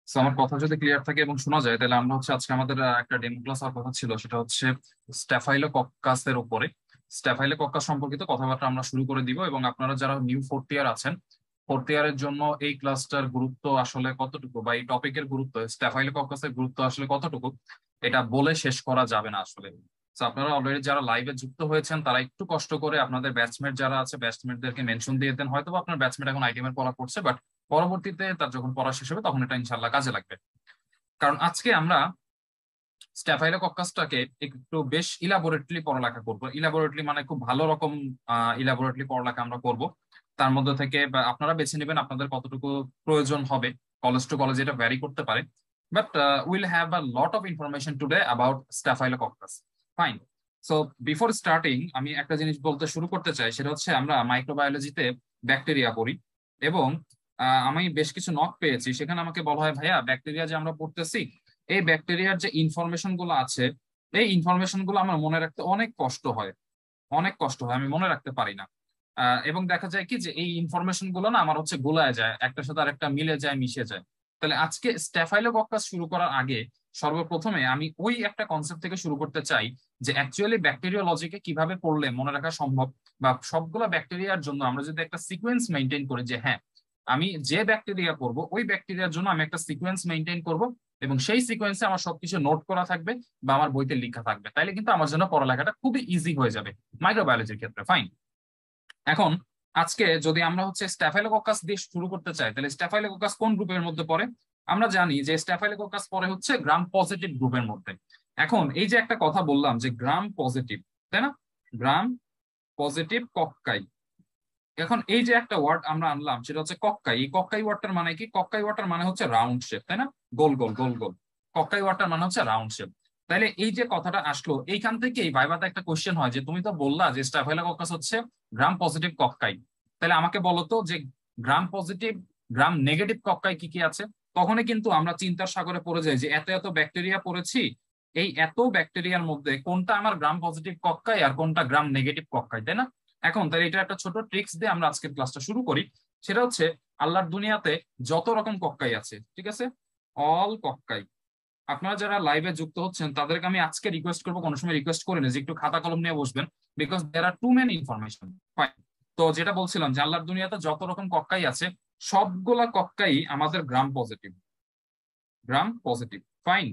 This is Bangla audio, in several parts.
So, আমার কথা যদি ক্লিয়ার থাকে এবং শোনা যায়, তাহলে আমরা হচ্ছে আজকে আমাদের একটা ডেমো ক্লাস হওয়ার কথা ছিল, সেটা হচ্ছে স্ট্যাফাইলোকক্কাসের উপরে। স্ট্যাফাইলোকক্কাস সম্পর্কিত কথাবার্তা আমরা শুরু করে দিব, এবং আপনারা যারা নিউ ফোর্থ ইয়ার আছেন, ফোর্থ ইয়ারের জন্য এই ক্লাসটার গুরুত্ব আসলে কতটুকু, বা এই টপিকের গুরুত্ব, স্ট্যাফাইলোকক্কাসের গুরুত্ব আসলে কতটুকু, এটা বলে শেষ করা যাবে না আসলে। তো আপনারা অলরেডি যারা লাইভে যুক্ত হয়েছেন, তারা একটু কষ্ট করে আপনাদের ব্যাচমেট যারা আছে, ব্যাচমেটদেরকে মেনশন দিয়ে দেন। হয়তো বা আপনার ব্যাচমেট এখন আইটিএম এর পড়া করছে, বাট পরবর্তীতে তার যখন পড়া শেষ হবে তখন এটা ইনশাল্লাহ কাজে লাগবে। কারণ আজকে আমরা স্ট্যাফাইলোকক্কাসটাকে একটু বেশ ইলাবোরেটলি পড়ালেখা করব। ইলাবোরেটলি মানে খুব ভালো রকম ইলাবোরেটলি পড়ালেখা আমরা করব। তার মধ্যে থেকে বা আপনারা বেছে নেবেন আপনাদের কতটুকু প্রয়োজন হবে। কলেজ টু কলেজ এটা ভ্যারি করতে পারে, but will have a lot of information today about staphylococcus. Fine. So before starting আমি একটা জিনিস বলতে শুরু করতে চাই, সেটা হচ্ছে আমরা মাইক্রোবায়োলজিতে ব্যাকটেরিয়া পড়ি, এবং আমি বেশ কিছু নক পেয়েছি, সেখানে আমাকে বলা হয় ভাইয়া ব্যাকটেরিয়া যে আমরা পড়তেছি, এই ব্যাকটেরিয়ার যে ইনফরমেশন গুলো আছে, এই ইনফরমেশন গুলো আমার মনে রাখতে অনেক কষ্ট হয়, অনেক কষ্ট হয়, আমি মনে রাখতে পারি না। এবং দেখা যায় কি যে এই ইনফরমেশন গুলো না আমার হচ্ছে গোলায় যায়, একটার সাথে আরেকটা মিলে যায়, মিশে যায়। তাহলে আজকে স্ট্যাফাইলোকক্কাস শুরু করার আগে সর্বপ্রথমে আমি ওই একটা কনসেপ্ট থেকে শুরু করতে চাই, যে অ্যাকচুয়ালি ব্যাকটেরিওলজিকে কিভাবে পড়লে মনে রাখা সম্ভব, বা সবগুলো ব্যাকটেরিয়ার জন্য আমরা যদি একটা সিকোয়েন্স মেনটেন করি, যে হ্যাঁ আমি যে ব্যাকটেরিয়া পড়বো ওই ব্যাকটেরিয়ার জন্য আমি একটা সিকোয়েন্স মেনটেন করব, এবং সেই সিকোয়েন্সে আমার সবকিছু নোট করা থাকবে বা আমার বইতে লেখা থাকবে, তাইলে কিন্তু আমার জন্য পড়ালেখাটা খুবই ইজি হয়ে যাবে মাইক্রোবায়োলজির ক্ষেত্রে। ফাইন। এখন আজকে যদি আমরা হচ্ছে স্ট্যাফাইলোকক্কাস দিয়ে শুরু করতে চাই, তাহলে স্ট্যাফাইলোকক্কাস কোন গ্রুপের মধ্যে পড়ে? আমরা জানি যে স্ট্যাফাইলোকক্কাস পড়ে হচ্ছে গ্রাম পজিটিভ গ্রুপের মধ্যে। এখন এই যে একটা কথা বললাম যে গ্রাম পজিটিভ, তাই না? গ্রাম পজিটিভ কক্কাই। এখন এই যে একটা ওয়ার্ড আমরা আনলাম, সেটা হচ্ছে কক্কাই। এই কক্কাই ওয়ার্ডটার মানে কি? কক্কাই ওয়ার্ডটার মানে হচ্ছে রাউন্ড শেপ, তাই না? গোল গোল গোল গোল। কক্কাই ওয়ার্ডটার মানে হচ্ছে রাউন্ড শেপ। তাইলে এই যে কথাটা আসলো, এইখান থেকেই ভাইভাতে একটা কোশ্চেন হয় যে তুমি তো বললা যে স্টাফাইলোকক্কাস হচ্ছে গ্রাম পজিটিভ কক্কাই, তাহলে আমাকে বলো তো যে গ্রাম পজিটিভ, গ্রাম নেগেটিভ কক্কাই কি কি আছে। তখনই কিন্তু আমরা চিন্তার সাগরে পড়ে যাই যে এত এত ব্যাকটেরিয়া পড়েছি, এই এত ব্যাকটেরিয়ার মধ্যে কোনটা আমার গ্রাম পজিটিভ কক্কাই আর কোনটা গ্রাম নেগেটিভ কক্কাই, তাই না? এখন তাহলে এটা একটা ছোট ট্রিক্স দিয়ে আমরা আজকের ক্লাসটা শুরু করি। সেটা হচ্ছে আল্লাহর দুনিয়াতে যত রকম কক্কাই আছে, ঠিক আছে, অল কক্কাই, আপনারা যারা লাইভে যুক্ত হচ্ছেন তাদেরকে আমি আজকে রিকোয়েস্ট করবো, কোনো সময় রিকোয়েস্ট করে না, যে একটু খাতা কলম নিয়ে বসবেন, because there are too many information. Fine. তো যেটা বলছিলাম যে আল্লাহর দুনিয়াতে যত রকম কক্কাই আছে, সবগুলা কক্কাই আমাদের gram positive, gram positive. Fine.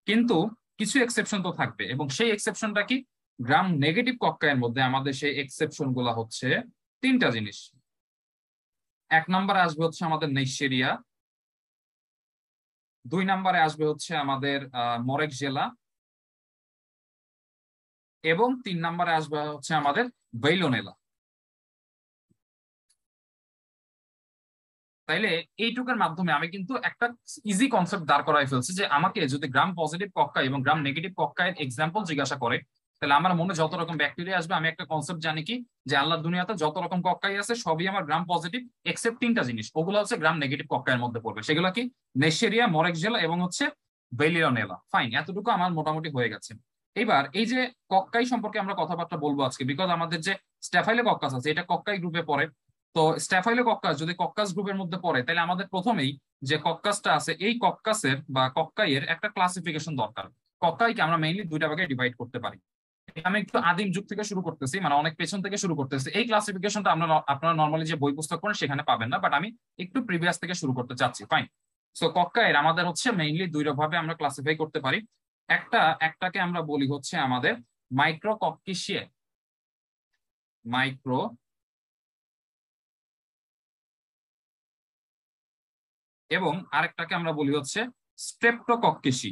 কিন্তু কিছু এক্সেপশন তো থাকবে, এবং সেই এক্সেপশনটা কি? গ্রাম নেগেটিভ কক্কায়ের মধ্যে আমাদের সেই এক্সেপশন গুলা হচ্ছে তিনটা জিনিস। এক নম্বরে আসবে হচ্ছে আমাদের নেইসেরিয়া, দুই নম্বরে আসবে হচ্ছে আমাদের মরেক জেলা, এবং তিন নম্বরে আসবে হচ্ছে আমাদের বেইলোনেলা। তাইলে এইটুকুর মাধ্যমে আমি কিন্তু একটা ইজি কনসেপ্ট দাঁড় করাই ফেলছি, যে আমাকে যদি গ্রাম পজিটিভ কক্কাই এবং গ্রাম নেগেটিভ কক্কায়ের এক্সাম্পল জিজ্ঞাসা করে, তাহলে আমার মনে যত রকম ব্যাকটেরিয়া আসবে, আমি একটা কনসেপ্ট জানি কি, যে আল্লাহর দুনিয়াতে যত রকম কক্কাই আছে সবই আমার গ্রাম পজিটিভ, এক্সেপ্ট তিনটা জিনিস, ওগুলো হচ্ছে গ্রাম নেগেটিভ কক্কায়ের মধ্যে পড়বে। সেগুলো কি? নেশেরিয়া, মরেক্সজেলা এবং হচ্ছে বেলিয়নেলা। ফাইন, এতটুকু আমার মোটামুটি হয়ে গেছে। এবার এই যে কক্কাই সম্পর্কে আমরা কথাবার্তা বলবো আজকে, বিকজ আমাদের যে স্ট্যাফাইলোকক্কাস আছে এটা কক্কাই গ্রুপে পড়ে। তো স্ট্যাফাইলোকক্কাস যদি কক্কাস গ্রুপের মধ্যে পড়ে, তাহলে আমাদের প্রথমেই যে কক্কাসটা আছে, এই কক্কাসের বা কক্কাইয়ের একটা ক্লাসিফিকেশন দরকার। কক্কাইকে আমরা মেইনলি দুইটা ভাগে ডিভাইড করতে পারি। আমি একটু আদিম যুগ থেকে শুরু করতেছি, মানে অনেক পেছন থেকে শুরু করতেছি। এই ক্লাসিফিকেশনটা আপনারা নর্মালি যে বই পুস্তক পড়েন সেখানে পাবেন না, বাট আমি একটু প্রিভিয়াস থেকে শুরু করতে চাচ্ছি। ফাইন। সো কক্কাইয়ের আমাদের হচ্ছে মেইনলি দুই ভাবে আমরা ক্লাসিফাই করতে পারি। একটাকে আমরা বলি হচ্ছে আমাদের মাইক্রোকক্কিশিয়া, মাইক্রো, এবং আরেকটাকে আমরা বলি হচ্ছে স্ট্রেপ্টোকক্কেশি।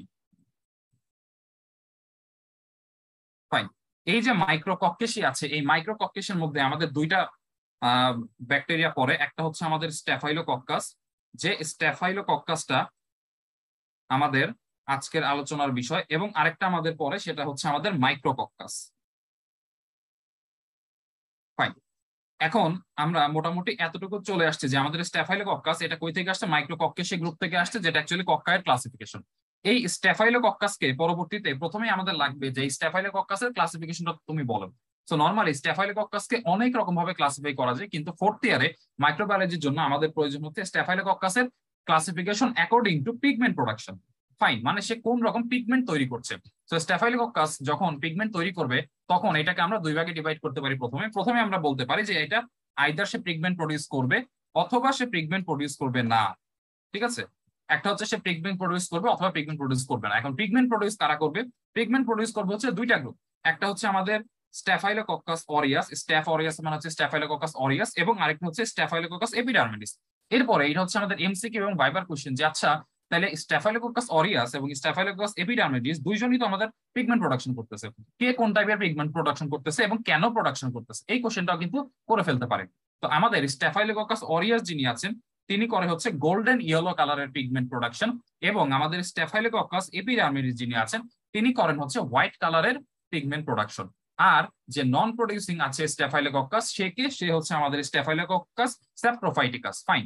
ফাইন। এই যে মাইক্রোকক্কেশি আছে, এই মাইক্রোকক্কেশের মধ্যে আমাদের দুইটা ব্যাকটেরিয়া পড়ে। একটা হচ্ছে আমাদের স্ট্যাফাইলোকক্কাস, যে স্ট্যাফাইলোকক্কাসটা আমাদের আজকের আলোচনার বিষয়, এবং আরেকটা আমাদের পড়ে সেটা হচ্ছে আমাদের মাইক্রোকক্কাস। ফাইন। এখন আমরা মোটামুটি এতটুকু চলে আসছে যে আমাদের স্ট্যাফাইলোকক্কাস এটা কই থেকে আসছে? মাইক্রোকক্কেশি গ্রুপ থেকে আসছে, যেটা অ্যাকচুয়ালি কক্কায়ের ক্লাসিফিকেশন। এই স্ট্যাফাইলোকক্কাসকে পরবর্তীতে প্রথমেই আমাদের লাগবে যে স্ট্যাফাইলোকক্কাসের ক্লাসিফিকেশনটা তুমি বলো। সো নর্মালি স্ট্যাফাইলোকক্কাসকে অনেক রকম ভাবে ক্লাসিফাই করা যায়, কিন্তু ফোর্থ ইয়ারে মাইক্রোবায়োলজির জন্য আমাদের প্রয়োজন হচ্ছে স্ট্যাফাইলোকক্কাসের classification according to pigment production. Fine, মানে সে কোন রকম পিগমেন্ট তৈরি করছে। তো স্ট্যাফাইলোকক্কাস যখন পিগমেন্ট তৈরি করবে তখন এটাকে আমরা দুই ভাগে ডিভাইড করতে পারি। প্রথমে আমরা বলতে পারি যে এটা আইদার সে পিগমেন্ট প্রডিউস করবে অথবা সে পিগমেন্ট প্রডিউস করবে না। ঠিক আছে, একটা হচ্ছে সে পিগমেন্ট প্রডিউস করবে অথবা পিগমেন্ট প্রডিউস করবে না। এখন পিগমেন্ট প্রডিউস কারা করবে? পিগমেন্ট প্রডিউস করবে হচ্ছে দুইটা গ্রুপ। একটা হচ্ছে আমাদের স্ট্যাফাইলোকক্কাস অরিয়াস, স্ট্যাফ অরিয়াস মানে হচ্ছে স্ট্যাফাইলোকক্কাস অরিয়াস, এবং আরেকটা হচ্ছে স্ট্যাফাইলোকক্কাস এপিডার্মিডিস। এরপরে এটা হচ্ছে আমাদের এমসিকিউ এবং ভাইবার কোশ্চেন যে আচ্ছা তাহলে স্ট্যাফাইলোকক্কাস অরিয়াস এবং স্ট্যাফাইলোকক্কাস এপিডার্মিডিস দুইজনই তো আমাদের পিগমেন্ট প্রোডাকশন করতেছে, কে কোন টাইপের পিগমেন্ট প্রোডাকশন করতেছে এবং কেন প্রোডাকশন করতেছে, এই কোশ্চেনটাও কিন্তু করে ফেলতে পারে। তো আমাদের স্ট্যাফাইলোকক্কাস অরিয়াস যিনি আছেন তিনি করে হচ্ছে গোল্ডেন ইয়েলো কালারের পিগমেন্ট প্রোডাকশন, এবং আমাদের স্ট্যাফাইলোকক্কাস এপিডার্মিডিস যিনি আছেন তিনি করেন হচ্ছে হোয়াইট কালারের পিগমেন্ট প্রোডাকশন। আর যে নন প্রডিউসিং আছে স্ট্যাফাইলোকক্কাস সে হচ্ছে আমাদের স্ট্যাফাইলোকক্কাস স্যাপ্রোফাইটিকাস। ফাইন,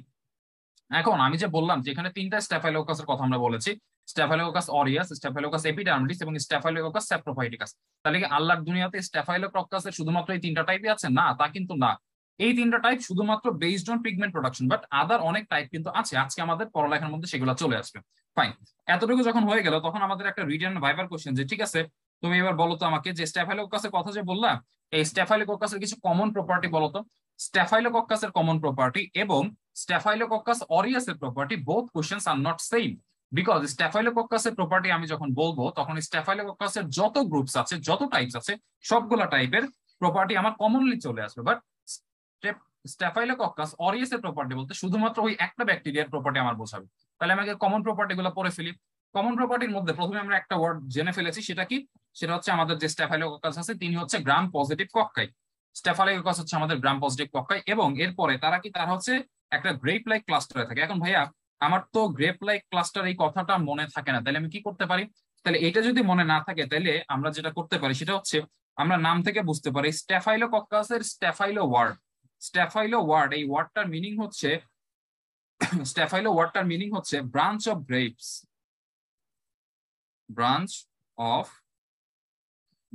এখন আমি যে বললাম যে এখানে তিনটা স্ট্যাফাইলোকক্কাসের কথা আমরা বলেছি, স্ট্যাফাইলোকক্কাস অরিয়াস, স্ট্যাফাইলোকক্কাস এপিডার্মিডিস এবং স্ট্যাফাইলোকক্কাস স্যাপ্রোফাইটিকাস। তাহলে কি আল্লাহর দুনিয়াতে স্ট্যাফাইলোকক্কাসের শুধুমাত্র এই তিনটা টাইপই আছে? না, তা কিন্তু না। এই তিনটা টাইপ শুধুমাত্র based on pigment production, but other অনেক টাইপ কিন্তু আছে, আজকে আমাদের পড়ালেখার মধ্যে সেগুলো চলে আসবে। ফাইন, এতটুকু যখন হয়ে গেল তখন আমাদের একটা রিটেন ভাইবার কোশ্চেন যে ঠিক আছে তুমি এবার বলো তো আমাকে যে স্ট্যাফাইলোকক্কাসের কথা যে বললাম এই স্ট্যাফাইলোকক্কাসের কিছু কমন প্রপার্টি বলো তো। স্ট্যাফাইলোকক্কাসের কমন প্রপার্টি এবং Staphylococcus aureus property both questions are not same, because স্ট্যাফাইলোকক্কাসের প্রপার্টি আমি যখন বলবো তখন স্ট্যাফাইলোকক্কাসের যত গ্রুপস আছে যত টাইপস আছে সবগুলা টাইপের প্রপার্টি আমার কমনলি চলে আসবে। বাট স্ট্যাফাইলোকক্কাস অরিয়াসের প্রপার্টি বলতে শুধুমাত্র ওই একটা ব্যাকটেরিয়ার প্রপার্টি আমার বোঝাবে। তাহলে আমাকে কমন প্রপার্টি গুলো পড়ে ফেলি। কমন প্রপার্টির মধ্যে প্রথমে আমরা একটা ওয়ার্ড জেনে ফেলেছি, সেটা কি? সেটা হচ্ছে আমাদের যে স্ট্যাফাইলোকক্কাস আছে তিনি হচ্ছে গ্রাম পজিটিভ কক্কাই। স্ট্যাফাইলোকক্কাস হচ্ছে আমাদের গ্রাম পজিটিভ কক্কাই, এবং এরপরে তারা হচ্ছে একটা গ্রেপ লাইক ক্লাস্টারে থাকে। এখন ভাইয়া আমার তো গ্রেপ লাইক ক্লাস্টার এই কথাটা মনে থাকে না, তাহলে আমি কি করতে পারি? তাহলে এটা যদি মনে না থাকে তাহলে আমরা যেটা করতে পারি সেটা হচ্ছে আমরা নাম থেকে বুঝতে পারি স্ট্যাফাইলোকক্কাসের স্ট্যাফাইলো ওয়ার্ড। স্ট্যাফাইলো ওয়ার্ড এই ওয়ার্ডটার মিনিং হচ্ছে স্ট্যাফাইলো ওয়ার্ডটার মিনিং হচ্ছে branch of grapes, branch of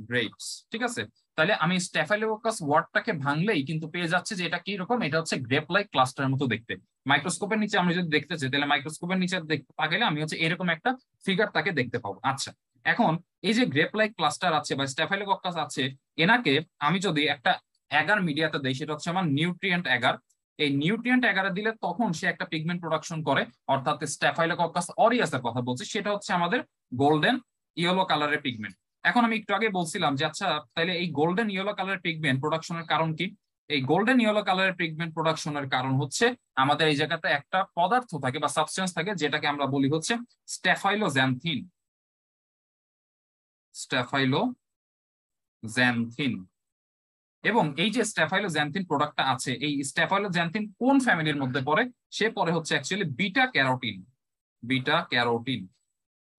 grapes. ঠিক আছে, তাহলে আমি স্ট্যাফাইলোকক্কাস ওয়ার্ডটাকে ভাঙলেই কিন্তু পেয়ে যাচ্ছে যে এটা কি রকম, এটা হচ্ছে গ্রেপ লাইক ক্লাস্টারের মতো দেখতে। মাইক্রোস্কোপের নিচে আমি যদি দেখতে চাই তাহলে মাইক্রোস্কোপের নিচে দেখতে তাকালে আমি হচ্ছে এরকম একটা ফিগার তাকে দেখতে পাবো। আচ্ছা, এখন এই যে গ্রেপ লাইক ক্লাস্টার আছে বা স্ট্যাফাইলোকক্কাস আছে এনাকে আমি যদি একটা অ্যাগার মিডিয়াতে দেই, সেটা হচ্ছে আমার নিউট্রিয়েন্ট অ্যাগার। এই নিউট্রিয়েন্ট অ্যাগারে দিলে তখন সে একটা পিগমেন্ট প্রোডাকশন করে, অর্থাৎ স্ট্যাফাইলোকক্কাস অরিয়াসের কথা বলছি, সেটা হচ্ছে আমাদের গোল্ডেন ইয়েলো কালারের পিগমেন্ট। এখন আমি একটু আগে বলছিলাম যে আচ্ছা তাহলে এই গোল্ডেন ইয়েলো কালারের পিগমেন্ট প্রোডাকশনের কারণ কি? এই গোল্ডেন ইয়েলো কালারের পিগমেন্ট প্রোডাকশনের কারণ হচ্ছে আমাদের এই জায়গাতে একটা পদার্থ থাকে বা সাবস্টেন্স থাকে যেটাকে আমরা বলি হচ্ছে স্ট্যাফাইলোজ্যান্থিন। স্ট্যাফাইলোজ্যান্থিন। এবং এই যে স্ট্যাফাইলোজ্যান্থিন প্রোডাক্টটা আছে, এই স্ট্যাফাইলোজ্যান্থিন কোন ফ্যামিলির মধ্যে পড়ে? সে পড়ে হচ্ছে actually beta carotene. Beta carotene,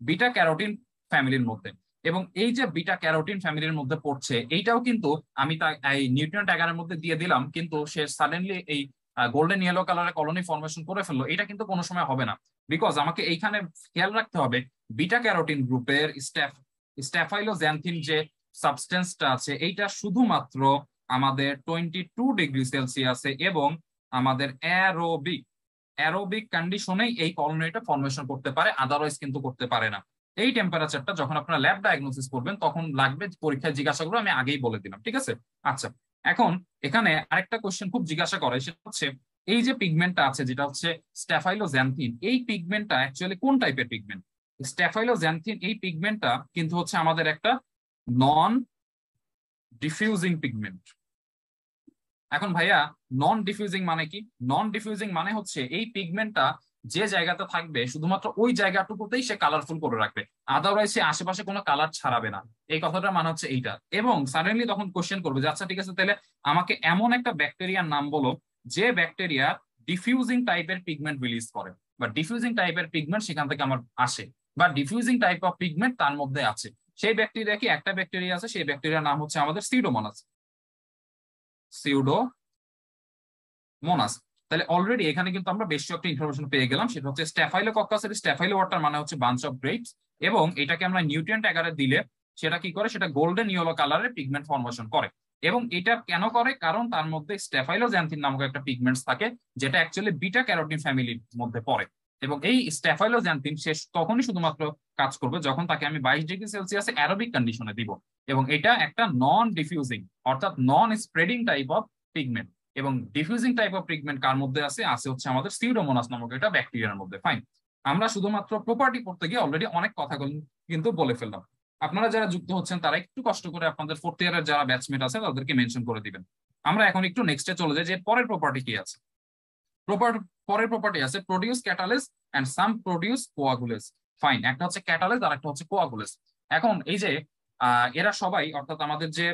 beta carotene ফ্যামিলির মধ্যে। এবং এই যে বিটা ক্যারোটিন ফ্যামিলির মধ্যে পড়ছে এইটাও কিন্তু আমি এই নিউট্রিয়েন্ট অ্যাগারের মধ্যে দিয়ে দিলাম, কিন্তু সে সাডেনলি এই গোল্ডেন ইয়েলো কালারের কলোনি ফর্মেশন করে ফেললো, এটা কিন্তু কোনো সময় হবে না। বিকজ আমাকে এইখানে খেয়াল রাখতে হবে বিটা ক্যারোটিন গ্রুপের স্ট্যাফাইলোজ্যান্থিন যে সাবস্টেন্সটা আছে এইটা শুধুমাত্র আমাদের 22°C এবং আমাদের অ্যারোবিক কন্ডিশনেই এই কলোনিটা ফর্মেশন করতে পারে, আদারওয়াইজ কিন্তু করতে পারে না। এই টেম্পারেচারটা যখন আপনারা ল্যাব ডায়াগনোসিস করবেন তখন লাগবে, পরীক্ষায় জিজ্ঞাসা করবো, আমি আগেই বলে দিলাম। ঠিক আছে, আচ্ছা এখন এখানে আরেকটা কোশ্চেন খুব জিজ্ঞাসা করে, সেটা হচ্ছে এই যে পিগমেন্টটা আছে যেটা হচ্ছে স্ট্যাফাইলোজ্যান্থিন, এই পিগমেন্টটা অ্যাকচুয়ালি কোন টাইপের পিগমেন্ট? স্ট্যাফাইলোজ্যান্থিন এই পিগমেন্টটা কিন্তু হচ্ছে আমাদের একটা নন ডিফিউজিং পিগমেন্ট। এখন ভাইয়া নন ডিফিউজিং মানে কি? নন ডিফিউজিং মানে হচ্ছে এই পিগমেন্টটা যে জায়গাতে থাকবে শুধুমাত্র ওই জায়গাটুকুতেই সে কালারফুল করে রাখবে, আদারওয়াইজ সে আশেপাশে কোনো কালার ছাড়াবে না। এই কথাটার মানে হচ্ছে এইটা। এবং সাডেনলি তখন কোশ্চেন করবে যে আচ্ছা ঠিক আছে তাহলে আমাকে এমন একটা ব্যাকটেরিয়ার নাম বলো যে ব্যাকটেরিয়া ডিফিউজিং টাইপের পিগমেন্ট রিলিজ করে, বা ডিফিউজিং টাইপের পিগমেন্ট সেখান থেকে আমার আসে, বা ডিফিউজিং টাইপ অফ পিগমেন্ট তার মধ্যে আছে। সেই ব্যাকটেরিয়া কি? একটা ব্যাকটেরিয়া আছে, সেই ব্যাকটেরিয়ার নাম হচ্ছে আমাদের সিউডোমোনাস। সিউডোমোনাস। তাহলে অলরেডি এখানে কিন্তু আমরা বেশ একটা ইনফরমেশন পেয়ে গেলাম, সেটা হচ্ছে স্ট্যাফাইলোকক্কাসের স্ট্যাফাইলো ওয়াটার মানে হচ্ছে বাঞ্চ অফ গ্রেপস, এবং এটাকে আমরা নিউট্রিয়েন্ট আকারে দিলে সেটা কি করে? সেটা গোল্ডেন ইয়েলো কালারের পিগমেন্ট ফর্মেশন করে। এবং এটা কেন করে, কারণ তার মধ্যে স্টেফাইলোজ্যান্থিন নামক একটা পিগমেন্টস থাকে, যেটা অ্যাকচুয়ালি বিটা ক্যারোটিন ফ্যামিলির মধ্যে পড়ে। এবং এই স্টেফাইলোজ্যান্থিন সে তখনই শুধুমাত্র কাজ করবে যখন তাকে আমি 22 ডিগ্রি সেলসিয়াসে অ্যারোবিক কন্ডিশনে দিব। এবং এটা একটা নন ডিফিউজিং অর্থাৎ নন স্প্রেডিং টাইপ অফ পিগমেন্ট। এবং ডিফিউজিং টাইপ অফ পিগমেন্ট কার মধ্যে আছে আছে হচ্ছে আমাদের সিউডোমোনাস নামক এটা ব্যাকটেরিয়ার মধ্যে। ফাইন, আমরা শুধুমাত্র প্রপার্টি পড়তে গিয়ে অলরেডি অনেক কথা কিন্তু বলে ফেললাম। আপনারা যারা যুক্ত হচ্ছেন তারা একটু কষ্ট করে আপনাদের ফোর্থ ইয়ারের যারা ব্যাচমেট আছে তাদেরকে মেনশন করে দিবেন। আমরা এখন একটু নেক্সটে চলে যাই যে পরের প্রপার্টি কি আছে। পরের প্রপার্টি আছে produce catalase and some produce coagulase. Fine, একটা হচ্ছে ক্যাটালিস আর একটা হচ্ছে কোয়াগুলেস। এখন এই যে এরা সবাই অর্থাৎ আমাদের যে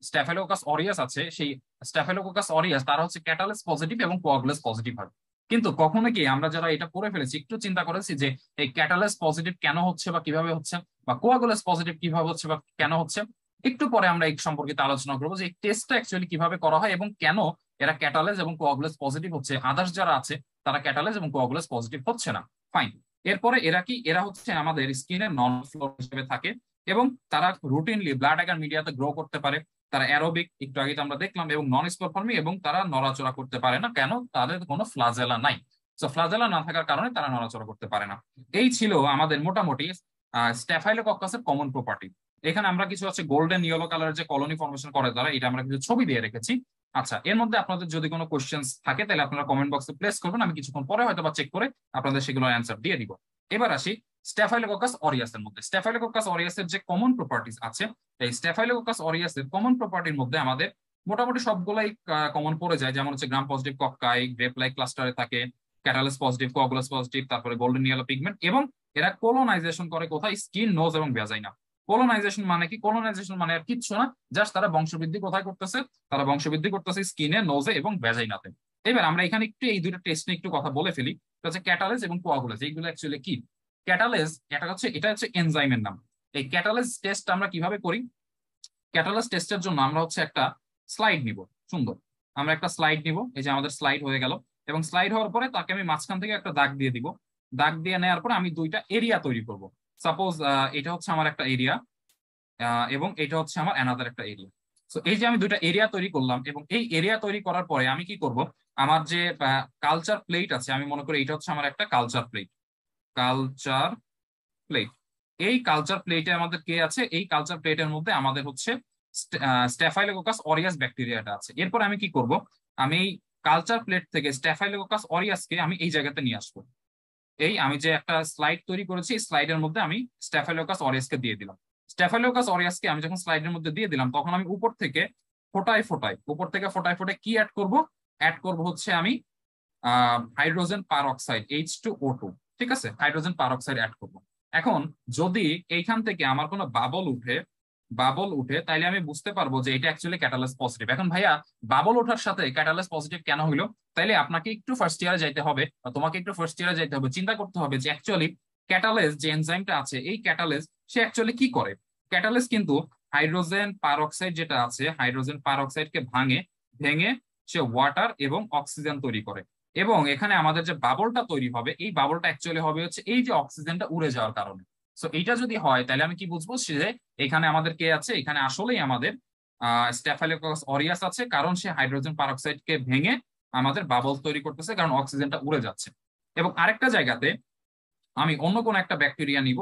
স্ট্যাফিলোকাস অরিয়াস আছে, সেই স্ট্যাফিলোকাস অরিয়াস তারা হচ্ছে ক্যাটালিস পজিটিভ এবং কোয়াগুলেস পজিটিভ হয়। কিন্তু কখনো কি আমরা যারা এটা পড়ে ফেলেছি একটু চিন্তা করেছি যে এই ক্যাটালিস পজিটিভ কেন হচ্ছে বা কিভাবে হচ্ছে, বা কোয়াগুলেস পজিটিভ কিভাবে হচ্ছে বা কেন হচ্ছে? একটু পরে আমরা এই সম্পর্কিত আলোচনা করবো যে এই টেস্টটা অ্যাকচুয়ালি কিভাবে করা হয় এবং কেন এরা ক্যাটালেজ এবং কোয়াগুলেস পজিটিভ হচ্ছে, আদার্স যারা আছে তারা ক্যাটালেজ এবং কোয়াগুলেস পজিটিভ হচ্ছে না। ফাইন, এরপরে এরা হচ্ছে আমাদের স্কিনের নন ফ্লোর হিসেবে থাকে এবং তারা রুটিনলি ব্লাড আগার মিডিয়াতে গ্রো করতে পারে। তারা অ্যারোবিক, একটু আগে আমরা দেখলাম, এবং নন স্পোরফর্মিং, এবং তারা নড়াচড়া করতে পারে না। কেন? তাদের কোনো ফ্লাজেলা নাই। তো ফ্লাজেলা না থাকার কারণে তারা নড়াচড়া করতে পারে না। এই ছিল আমাদের মোটামুটি স্ট্যাফাইলোকক্কাসের কমন প্রপার্টি। এখানে আমরা কিছু হচ্ছে গোল্ডেন ইয়েলো কালারের যে কলোনি ফর্মেশন করে তারা, এটা আমরা কিছু ছবি দিয়ে রেখেছি। আচ্ছা, এর মধ্যে আপনাদের যদি কোনো কোশ্চেন থাকে তাহলে আপনারা কমেন্ট বক্সে প্লেস করবেন, আমি কিছুক্ষণ পরে হয়তো বা চেক করে আপনাদের সেগুলো অ্যান্সার দিয়ে দিব। এবার আসি স্ট্যাফাইলোকক্কাস অরিয়াসের মধ্যে। স্ট্যাফাইলোকক্কাস অরিয়াসের যে কমন প্রপার্টিজ আছে, এই স্ট্যাফাইলোকক্কাস অরিয়াসের কমন প্রপার্টির মধ্যে আমাদের মোটামুটি সবগুলাই কমন পড়ে যায়। যেমন হচ্ছে gram positive cocci, grape like ক্লাস্টারে থাকে, ক্যাটালাস পজিটিভ, কোয়াগুলাস পজিটিভ, তারপরে গোল্ডেন ইয়েলো পিগমেন্ট। এবং এরা কোলোনাইজেশন করে কোথায়? স্কিন, নোজ এবং ভ্যাজাইনা। কোলোনাইজেশন মানে কি? কোলোনাইজেশন মানে আর কিচ্ছু না, জাস্ট তারা বংশবৃদ্ধি কোথায় করতেছে? তারা বংশবৃদ্ধি করতেছে স্কিনে, নোজে এবং ভ্যাজাইনাতে। এবার আমরা এখানে একটু এই দুটো টেস্ট নিয়ে একটু কথা বলে ফেলি। হচ্ছে ক্যাটালেজ এবং কোয়াগুলেজ, এইগুলো অ্যাকচুয়ালি কি? ক্যাটালেজ এটা হচ্ছে এনজাইমের নাম। এই ক্যাটালেজ টেস্ট আমরা কিভাবে করি? ক্যাটালেজ টেস্টের জন্য আমরা হচ্ছে একটা স্লাইড নিব। সুন্দর, আমরা একটা স্লাইড নিব। এই যে আমাদের স্লাইড হয়ে গেল, এবং স্লাইড হওয়ার পরে তাকে আমি মাঝখান থেকে একটা দাগ দিয়ে দিব। দাগ দিয়ে নেওয়ার পরে আমি দুইটা এরিয়া তৈরি করব। সাপোজ এটা হচ্ছে আমার একটা এরিয়া, এবং এটা হচ্ছে আমার অ্যানাদার একটা এরিয়া। তো এই যে আমি দুইটা এরিয়া তৈরি করলাম, এবং এই এরিয়া তৈরি করার পরে আমি কি করব? আমার যে কালচার প্লেট আছে, আমি মনে করি এটা হচ্ছে আমার একটা কালচার প্লেট। কালচার প্লেট, এই কালচার প্লেটে আমাদের কে আছে? এই কালচার প্লেটের মধ্যে আমাদের হচ্ছে স্ট্যাফাইলোকোকাস অরিয়াস ব্যাকটেরিয়াটা আছে। এরপর আমি কি করব? আমি কালচার প্লেট থেকে স্ট্যাফাইলোকোকাস অরিয়াসকে আমি এই জায়গাতে নিয়ে আসবো। এই আমি যে একটা স্লাইড তৈরি করেছি, স্লাইডের মধ্যে আমি স্ট্যাফাইলোকাস অরিয়াসকে দিয়ে দিলাম। স্ট্যাফাইলোকাস অরিয়াসকে আমি যখন স্লাইডের মধ্যে দিয়ে দিলাম, তখন আমি উপর থেকে উপর থেকে ফোটায় ফোটায় কি অ্যাড করব? অ্যাড করব হচ্ছে আমি হাইড্রোজেন পারঅক্সাইড, H2O2। ঠিক আছে, হাইড্রোজেন পারঅক্সাইড অ্যাড করব। এখন যদি এইখান থেকে আমার কোনো বাবল উঠে তাইলে আমি বুঝতে পারবো যে এটা অ্যাকচুয়ালি ক্যাটালাস পজিটিভ। এখন ভাইয়া, বাবল ওঠার সাথে ক্যাটালাস পজিটিভ কেন হইলো? তাইলে আপনাকে একটু ফার্স্ট ইয়ারে যাইতে হবে, বা তোমাকে একটু ফার্স্ট ইয়ারে যাইতে হবে, চিন্তা করতে হবে যে অ্যাকচুয়ালি ক্যাটালেস যে এনজাইমটা আছে, এই ক্যাটালেস সে অ্যাকচুয়ালি কি করে? ক্যাটালেস কিন্তু হাইড্রোজেন পারঅক্সাইড যেটা আছে, হাইড্রোজেন পারঅক্সাইডকে ভেঙে সে ওয়াটার এবং অক্সিজেন তৈরি করে। এবং এখানে আমাদের যে বাবলটা তৈরি হবে, এই বাবলটা অ্যাকচুয়ালি হবে হচ্ছে এই যে অক্সিজেনটা উড়ে যাওয়ার কারণে। সো এইটা যদি হয় তাহলে আমি কি বুঝবো? যে এখানে আমাদের কে আছে? এখানে আসলেই আমাদের স্ট্যাফাইলোকোকাস অরিয়াস আছে, কারণ সে হাইড্রোজেন পারঅক্সাইডকে ভেঙে আমাদের বাবল তৈরি করতেছে, কারণ অক্সিজেনটা উড়ে যাচ্ছে। এবং আরেকটা জায়গাতে আমি অন্য কোনো একটা ব্যাকটেরিয়া নিব,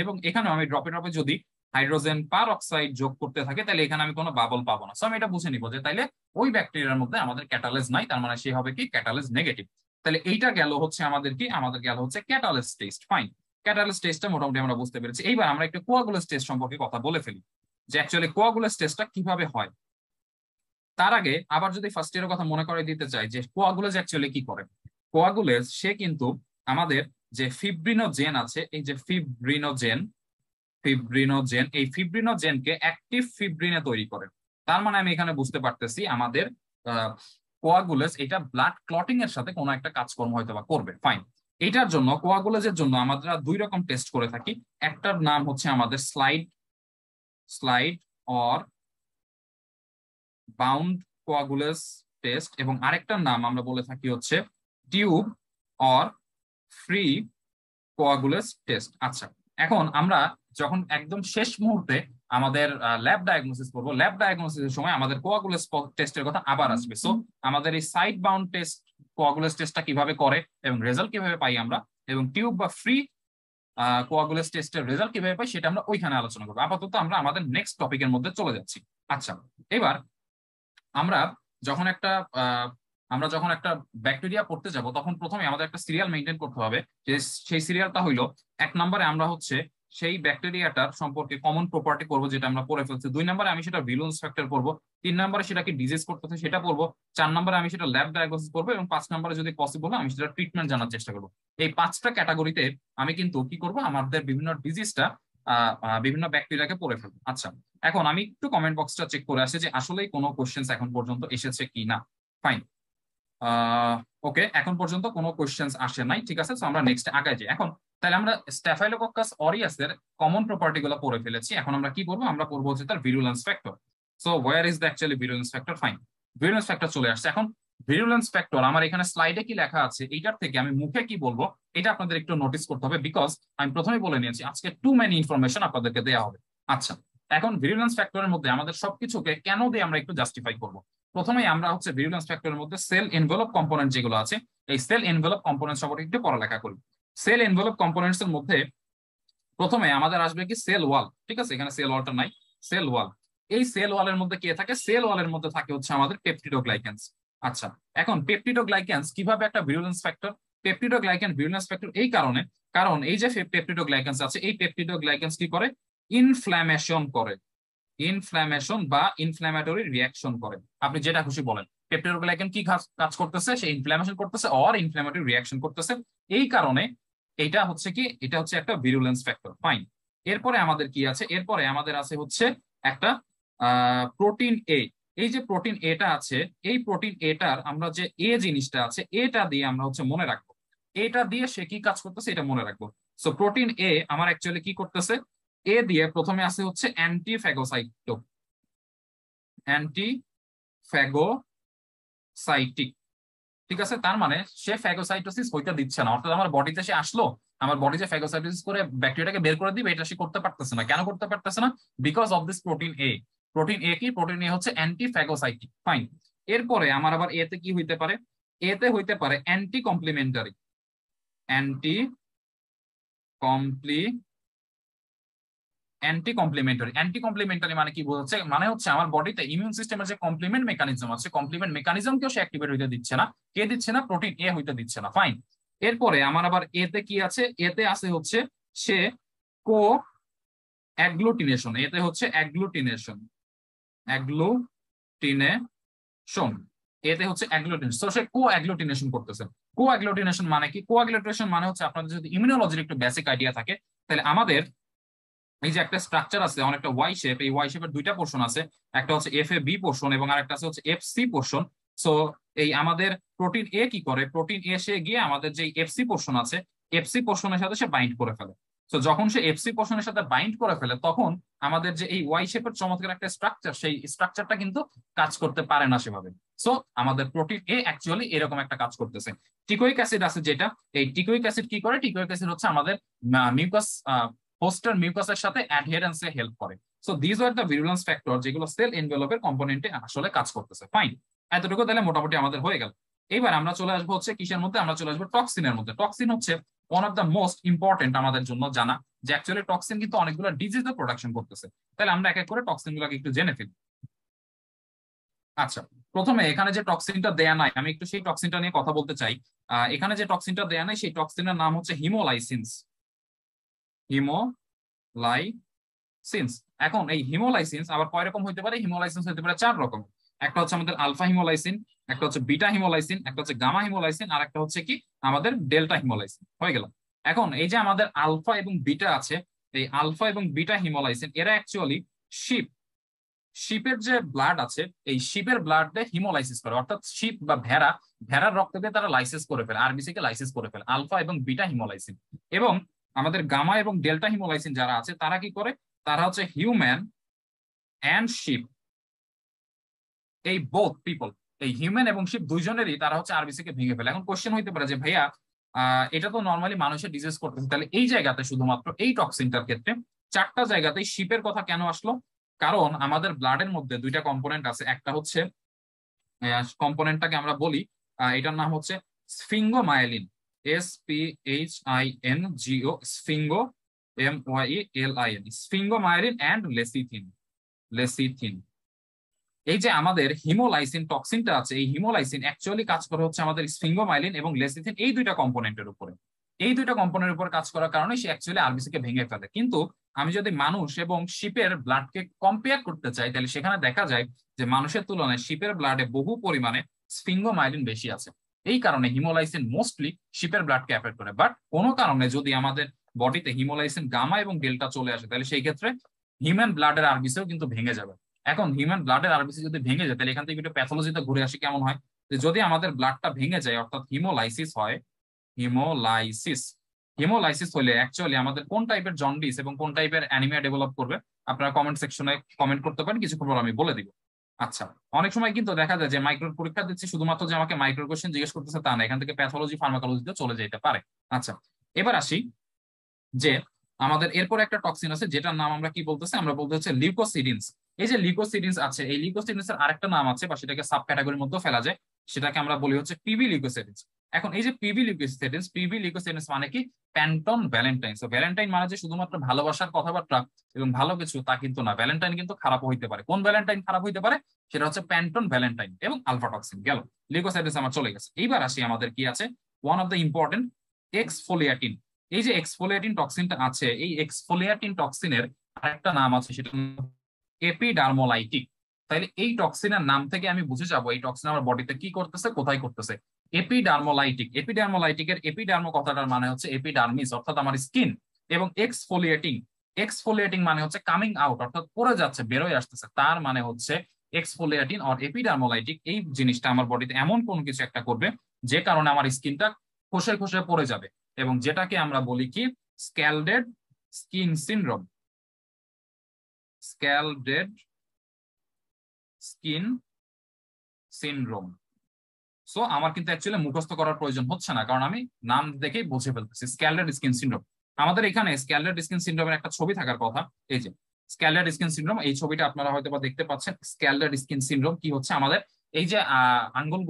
এবং এখানেও আমি ড্রপে ড্রপে যদি হাইড্রোজেন পারঅক্সাইড যোগ করতে থাকে, তাহলে এখানে আমি কোনো বাবল পাবো না। সো আমি এটা বুঝে নিব যে তাইলে ওই ব্যাকটেরিয়ার মধ্যে আমাদের ক্যাটালেজ নাই, তার মানে সে হবে কি? Catalase negative. তাহলে এইটা গেল হচ্ছে আমাদের কি? আমাদের গেল হচ্ছে ক্যাটালেজ টেস্ট। ফাইন, ক্যাটালেজ টেস্টটা মোটামুটি আমরা বুঝতে পেরেছি। এইবার আমরা একটু কোয়াগুলেজ টেস্ট সম্পর্কে কথা বলে ফেলি, যে অ্যাকচুয়ালি কোয়াগুলেজ টেস্টটা কিভাবে হয়। তার আগে আবার যদি ফার্স্ট ইয়ারের কথা মনে করে দিতে চাই যে কোয়াগুলেজ অ্যাকচুয়ালি কি করে। কোয়াগুলেজ সে কিন্তু আমাদের যে ফিব্রিনোজেন আছে, এই যে ফিব্রিনোজেন এই ফিব্রিনোজেনকে অ্যাক্টিভ ফিব্রিনে তৈরি করে। তার মানে আমি এখানে বুঝতে পারতেছি আমাদের কোয়াগুলেজ এটা ব্লাড ক্লটিং এর সাথে কোনো একটা কাজকর্ম হয়তো বা করবে। ফাইন, এটার জন্য কোয়াগুলেজের জন্য আমরা দুই রকম টেস্ট করে থাকি। একটার নাম হচ্ছে আমাদের slide or bound coagulase test, এবং আরেকটার নাম আমরা বলে থাকি হচ্ছে tube or free coagulase test. আচ্ছা, এখন আমরা যখন একদম শেষ মুহূর্তে আমাদের ল্যাব ডায়াগনোসিস করবো, ল্যাব ডায়াগনোসিসের সময় আমাদের কোয়াগুলেস টেস্টের কথা আবার আসবে। সো আমাদের এই সাইট বাউন্ড টেস্ট, কোয়াগুলেস টেস্টটা কিভাবে করে এবং রেজাল্ট কিভাবে পাই আমরা, এবং টিউব বা ফ্রি কোয়াগুলেস টেস্টের রেজাল্ট কিভাবে পাই সেটা আমরা ওইখানে আলোচনা করবো। আপাতত আমরা আমাদের নেক্সট টপিকের মধ্যে চলে যাচ্ছি। আচ্ছা, এবার আমরা যখন একটা আমরা যখন একটা ব্যাকটেরিয়া পড়তে যাব তখন প্রথমে আমাদের একটা সিরিয়াল মেনটেন করতে হবে, যে সেই সিরিয়ালটা হইলো, 1 নম্বরে আমরা হচ্ছে সেই ব্যাকটেরিয়াটার সম্পর্কে কমন প্রপার্টি করবো যেটা আমরা পড়ে ফেলছি, 2 নম্বরে আমি সেটা ভিলুন্স ফ্যাক্টর পড়বো, 3 নম্বরে সেটা কি ডিজিজ করতেছে সেটা পড়বো, 4 নম্বরে আমি সেটা ল্যাব ডায়াগনোসিস করবো, এবং 5 নম্বরে যদি পসিবল হয় আমি সেটা ট্রিটমেন্ট জানার চেষ্টা করবো। এই 5টা ক্যাটাগরিতে আমি কিন্তু কি করবো, আমাদের বিভিন্ন ডিজিজটা বিভিন্ন ব্যাকটেরিয়াকে পড়ে ফেলবো। আচ্ছা, এখন আমি একটু কমেন্ট বক্সটা চেক করে আসি যে আসলেই কোনো কোশ্চেন্স এখন পর্যন্ত এসেছে কি না। ফাইন, ওকে, এখন পর্যন্ত কোনো কোশ্চেন্স আসে নাই, ঠিক আছে। তো আমরা নেক্সট আগায় যাই। এখন তাহলে আমরা স্ট্যাফাইলোকক্কাস অরিয়াসের কমন প্রপার্টি গুলো পড়ে ফেলেছি, এখন আমরা কি করবো, আমরা পড়বো হচ্ছে তার virulence factor. So where is the actually virulence factor? Fine, virulence factor চলে আসছে। এখন ভিরুলেন্স ফ্যাক্টর আমার এখানে স্লাইডে কি লেখা আছে এইটার থেকে আমি মুখে কি বলবো এটা আপনাদের একটু নোটিস করতে হবে, বিকজ আমি প্রথমেই বলে নিয়েছি আজকে টু মেনি ইনফরমেশন আপনাদেরকে দেওয়া হবে। আচ্ছা, এখন ভিরুলেন্স ফ্যাক্টরের মধ্যে আমাদের সবকিছুকে কেন দিয়ে আমরা একটু জাস্টিফাই করবো। প্রথমেই আমরা হচ্ছে ভিরুলেন্স ফ্যাক্টরের মধ্যে সেল এনভেলপ কম্পোনেন্ট যেগুলো আছে, এই সেল এনভেলপ কম্পোনেন্ট সম্পর্কে একটু পড়ালেখা করি। সেল এনভেলপ কম্পোনেন্টস এর মধ্যে প্রথমে আমাদের আসবে কি সেল ওয়াল, ঠিক আছে, এখানে সেল ওয়ালটা নাই, সেল ওয়াল। এই সেল ওয়ালের মধ্যে কে থাকে, সেল ওয়ালের মধ্যে থাকে হচ্ছে আমাদের পেপটিডোগ্লাইকেন্স। আচ্ছা, এখন পেপটিডোগ্লাইকেন্স কিভাবে একটা ভিরুলেন্স ফ্যাক্টর, পেপটিডোগ্লাইকেন ভিরুলেন্স ফ্যাক্টর এই কারণে, কারণ এই যে পেপটিডোগ্লাইকেন্স আছে, এই পেপটিডোগ্লাইকেন্স কি করে, ইনফ্ল্যামেশন করে, ইনফ্ল্যামেশন বা ইনফ্ল্যামেটরি রিয়াকশন করে, আপনি যেটা খুশি বলেন। পেপটিডোগ্লাইকেন কি কাজ করতেছে, সে ইনফ্ল্যামেশন করতেছে অর ইনফ্ল্যামেটরি রিয়াকশন করতেছে, এই কারণে এটা হচ্ছে কি, এটা হচ্ছে একটা ভিরুলেন্স ফ্যাক্টর। ফাইন, এরপরে আমাদের কি আছে, এরপরে আমাদের আছে হচ্ছে একটা প্রোটিন এ। এই যে প্রোটিন এটা আছে, এই প্রোটিন এটার আমরা যে এ জিনিসটা আছে এটা দিয়ে আমরা হচ্ছে মনে রাখবো, এটা দিয়ে সে কি কাজ করতেছে এটা মনে রাখবো। সো প্রোটিন এ আমার অ্যাকচুয়ালি কি করতেছে, এ দিয়ে প্রথমে আছে হচ্ছে অ্যান্টিফ্যাগোসাইটো, অ্যান্টিফ্যাগোসাইটিক, ঠিক আছে। তার মানে সে ফ্যাগোসাইটোসিস হইতে দিচ্ছে না, অর্থাৎ আমার বডিতে সে আসলো, আমার বডি যে ফ্যাগোসাইটোসিস করে ব্যাকটেরিয়াটাকে বের করে দিবে এটা সে করতে পারতেছে না। কেন করতে পারতেছে না, because of this protein A. Protein A কি, প্রোটিন এ হচ্ছে অ্যান্টিফ্যাগোসাইটিক। ফাইন, এরপরে আমার আবার এতে কি হইতে পারে, এতে হইতে পারে অ্যান্টি কমপ্লিমেন্টারি, অ্যান্টি কমপ্লি অ্যান্টি কমপ্লিমেন্টারি। অ্যান্টি কমপ্লিমেন্টারি মানে কি বোঝাচ্ছে, মানে হচ্ছে আমার বডিতে ইমিউন সিস্টেমের যে কমপ্লিমেন্ট মেকানিজম আছে, কমপ্লিমেন্ট মেকানিজমকেও সে অ্যাক্টিভেট হইতে দিচ্ছে না। কে দিচ্ছে না, প্রোটিন এ হইতে দিচ্ছে না। ফাইন, এরপরে আমার আবার এতে কি আছে, এতে আছে হচ্ছে সে কো অ্যাগ্লুটিনেশন, এতে হচ্ছে অ্যাগ্লুটিনেশন, অ্যাগ্লুটিনেশন, এতে হচ্ছে অ্যাগ্লুটিনেশন। তো সে কো অ্যাগ্লুটিনেশন করতেছে। কো অ্যাগ্লুটিনেশন মানে কি, কো অ্যাগ্লুটিনেশন মানে হচ্ছে আপনাদের যদি ইমিউনোলজির একটু বেসিক আইডিয়া থাকে, তাহলে আমাদের এই যে একটা স্ট্রাকচার আছে অনেকটা ওয়াই শেপ, এই ওয়াই শেপের দুইটা পোর্শন আছে, একটা হচ্ছে এফ এ বি পোর্শন এবং আরেকটা আছে হচ্ছে এফ সি পোর্শন। সো এই আমাদের প্রোটিন এ কি করে, প্রোটিন এ সে গিয়ে আমাদের যে এফ সি পোর্শন আছে, এফ সি পোর্শনের সাথে সে বাইন্ড করে ফেলে। তো যখন সে এফ সি পোর্শনের সাথে বাইন্ড করে ফেলে তখন আমাদের যে এই ওয়াই শেপের চমৎকার একটা স্ট্রাকচার, সেই স্ট্রাকচারটা কিন্তু কাজ করতে পারে না সেভাবে। সো আমাদের প্রোটিন এ অ্যাকচুয়ালি এরকম একটা কাজ করতেছে। টিকোইক অ্যাসিড আছে যেটা, এই টিকোইক অ্যাসিড কি করে, টিকোইক অ্যাসিড হচ্ছে আমাদের মিউকাস, হোস্টের মিউকাসের সাথে অ্যাডহেরেন্সে হেল্প করে। So this are the virulence factor যেগুলো সেল এনভেলপের কম্পোনেন্টে আসলে কাজ করতেছে। ফাইন, এতটুকু তাহলে মোটামুটি আমাদের হয়ে গেল। এবার আমরা চলে আসবো হচ্ছে কিসের মধ্যে, আমরা চলে আসবো টক্সিনের মধ্যে। টক্সিন হচ্ছে one of the most important আমাদের জন্য জানা, যে অ্যাকচুয়ালি টক্সিন কিন্তু অনেকগুলো ডিজিজের প্রোডাকশন করতেছে। তাহলে আমরা এক এক করে টক্সিন গুলোকে একটু জেনে ফেলি। আচ্ছা, প্রথমে এখানে যে টক্সিনটা দেয়া নাই, আমি একটু সেই টক্সিনটা নিয়ে কথা বলতে চাই। এখানে যে টক্সিনটা দেয়া নাই সেই টক্সিনের নাম হচ্ছে হিমোলাইসিনস, হিমোলাইসিনস। এখন এই হিমোলাইসিনস আবার কয় রকম হইতে পারে, হিমোলাইসিনস হইতে পারে 4 রকম। একটা হচ্ছে আমাদের আলফা হিমোলাইসিন, একটা হচ্ছে বিটা হিমোলাইসিন, একটা হচ্ছে গামা হিমোলাইসিন, আর একটা হচ্ছে কি আমাদের ডেল্টা হিমোলাইসিন। হয়ে গেল। এখন এই যে আমাদের আলফা এবং বিটা আছে, এই আলফা এবং বিটা হিমোলাইসিন এরা অ্যাকচুয়ালি শিপ, শিপের যে ব্লাড আছে এই শিপের ব্লাডে হিমোলাইসিস করে, অর্থাৎ শিপ বা ভেড়া, ভেড়ার রক্ত দিয়ে তারা লাইসিস করে ফেলে, আরবিসি কে লাইসিস করে ফেলে, আলফা এবং বিটা হিমোলাইসিন। এবং আমাদের গামা এবং ডেল্টা হিমোলাইসিন যারা আছে তারা কি করে, তারা হচ্ছে হিউম্যান অ্যান্ড শিপ, এই বোথ পিপল, এই হিউম্যান এবং শিপ দুইজনেরই তারা হচ্ছে আরবিসি কে ভেঙে ফেলে। এখন কোশ্চেন হইতে পারে যে ভাইয়া এটা তো নর্মালি মানুষের ডিজিজ করতেছে, তাহলে এই জায়গাতে শুধুমাত্র এই টক্সিনটার ক্ষেত্রে চারটা জায়গাতেই শিপের কথা কেন আসলো? কারণ আমাদের ব্লাডের মধ্যে দুইটা কম্পোনেন্ট আছে, একটা হচ্ছে কম্পোনেন্টটাকে আমরা বলি এটার নাম হচ্ছে sphingomyelin, SPHINGO, sphingo, MYELIN, sphingomyelin and lecithin. Lecithin এই যে আমাদের হিমোলাইসিন টক্সিনটা আছে, এই হিমোলাইসিন অ্যাকচুয়ালি কাজ করে হচ্ছে আমাদের স্ফিঙ্গোমাইলিন এবং লেসিথিন এই দুইটা কম্পোনেন্টের উপরে। এই দুইটা কম্পোনেন্টের উপর কাজ করার কারণে সে অ্যাকচুয়ালি আরবিসি কে ভেঙে ফেলে। কিন্তু আমি যদি মানুষ এবং শিপের ব্লাডকে কম্পেয়ার করতে চাই, তাহলে সেখানে দেখা যায় যে মানুষের তুলনায় শিপের ব্লাডে বহু পরিমাণে স্ফিঙ্গোমাইলিন বেশি আছে। এই কারণে হিমোলাইসিন মোস্টলি শিপের ব্লাডকে অ্যাফেক্ট করে। বাট কোনো কারণে যদি আমাদের বডিতে হিমোলাইসিন গামা এবং ডেল্টা চলে আসে, তাহলে সেই ক্ষেত্রে হিউম্যান ব্লাডের আরবিসিও কিন্তু ভেঙে যাবে। এখন হিউম্যান ব্লাডের আরবিসি যদি ভেঙে যায়, তাহলে এখান থেকে একটু প্যাথোলজিতে ঘুরে আসি কেমন হয়। যে যদি আমাদের ব্লাডটা ভেঙে যায় অর্থাৎ হিমোলাইসিস হয়, হিমোলাইসিস হিমোলাইসিস হলে অ্যাকচুয়ালি আমাদের কোন টাইপের জন্ডিস এবং কোন টাইপের অ্যানিমিয়া ডেভেলপ করবে আপনারা কমেন্ট সেকশনে কমেন্ট করতে পারেন, কিছুক্ষণ পর আমি বলে দিব। আচ্ছা, অনেক সময় কিন্তু দেখা যায় যে মাইক্রোর পরীক্ষা দিচ্ছি শুধুমাত্র যে আমাকে মাইক্রো কোশ্চেন জিজ্ঞেস করতেছে তা না, এখান থেকে প্যাথোলজি ফার্মাকোলজিতে চলে যেতে পারে। আচ্ছা, এবার আসি যে আমাদের এরপর একটা টক্সিন আছে যেটার নাম আমরা কি বলতেছি, আমরা বলতে হচ্ছে লিউকোসিডিনস। এই যে লিউকোসিডিনস আছে, এই লিউকোসিডিনস এর আরেকটা নাম আছে বা সেটাকে সাব ক্যাটাগরির মধ্যে ফেলা যায়, সেটাকে আমরা বলি হচ্ছে পিবি লিউকোসিডিনস। এখন এই যে পিবি লিউকোসিডিনস মানে কি? প্যান্টন ভ্যালেন্টাইন। তো ভ্যালেন্টাইন মানে যে শুধুমাত্র ভালোবাসার কথাবার্তা এবং ভালো কিছু তা কিন্তু না, ভ্যালেন্টাইন কিন্তু খারাপ হইতে পারে। কোন ভ্যালেন্টাইন খারাপ হইতে পারে? সেটা হচ্ছে প্যান্টন ভ্যালেন্টাইন এবং আলফা টক্সিন। গেল, লিউকোসিডিনস আমার চলে গেছে। এইবার আসি আমাদের কি আছে, ওয়ান অফ দ্য ইম্পর্টেন্ট এক্সফোলিয়েটিন। এই যে এক্সফোলিয়েটিন টক্সিনটা আছে, এই এক্সফোলিয়েটিন টক্সিনের আরেকটা নাম আছে, সেটা এপিডার্মোলাইটিক। তাইলে এই টক্সিনের নাম থেকে আমি বুঝে যাবো এই টক্সিন আমার বডিতে কি করতেছে, কোথায় করতেছে। এপিডার্মোলাইটিক, এপিডার্মোলাইটিকের এপিডার্মো কথাটার মানে হচ্ছে এপিডার্মিস অর্থাৎ আমার স্কিন, এবং এক্সফোলিয়েটিং, এক্সফোলিয়েটিং মানে হচ্ছে কামিং আউট অর্থাৎ পড়ে যাচ্ছে, বেরোয় আসতেছে, তার মানে হচ্ছে এক্সফোলিয়েটিন অর এপিডার্মোলাইটিক। এই জিনিসটা আমার বডিতে এমন কোনো কিছু একটা করবে যে কারণে আমার স্কিনটা খসে খসে পড়ে যাবে, এবং যেটাকে আমরা বলি কি scalded skin syndrome. Scalded skin syndrome. So আমার কিন্তু অ্যাকচুয়ালি মুখস্থ করার প্রয়োজন হচ্ছে না, কারণ আমি নাম দেখেই বুঝে ফেলতেছি স্ক্যালডেড স্কিন সিনড্রোম। আমাদের এখানে স্ক্যালডেড স্কিন সিনড্রোমের একটা ছবি থাকার কথা। এই যে স্ক্যালডেড স্কিন সিনড্রোম, এই ছবিটা আপনারা হয়তো বা দেখতে পাচ্ছেন। স্ক্যালডেড স্কিন সিনড্রোম কি হচ্ছে, আমাদের এই যে আঙ্গুল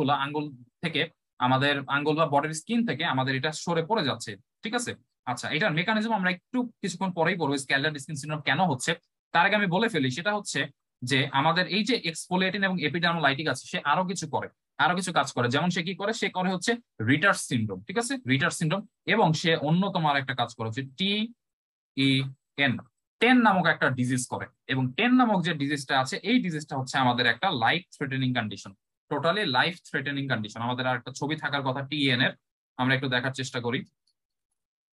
থেকে, আমাদের আঙ্গুল বা বডির স্কিন থেকে আমাদের এটা সরে পড়ে যাচ্ছে, ঠিক আছে। আচ্ছা, এটার মেকানিজম আমরা একটু কিছুক্ষণ পরেই বলবো। স্ক্যালডেড স্কিন সিনড্রোম কেন হচ্ছে তার আগে আমি বলে ফেলি, সেটা হচ্ছে যে আমাদের এই যে এক্সফোলিয়েটিন এবং এপিডার্মোলাইটিক আছে, সে আরো কিছু করে, আরো কিছু কাজ করে। যেমন সে কি করে, সে করে হচ্ছে রিটার্স সিনড্রোম, ঠিক আছে, রিটার্স সিনড্রোম। এবং সে অন্যতম আর একটা কাজ করে হচ্ছে TEN, টেন নামক একটা ডিজিজ করে। এবং টেন নামক যে ডিজিজটা আছে, এই ডিজিজটা হচ্ছে আমাদের একটা life threatening condition, totally life threatening condition. আমাদের আর একটা ছবি থাকার কথা TEN এর, আমরা একটু দেখার চেষ্টা করি।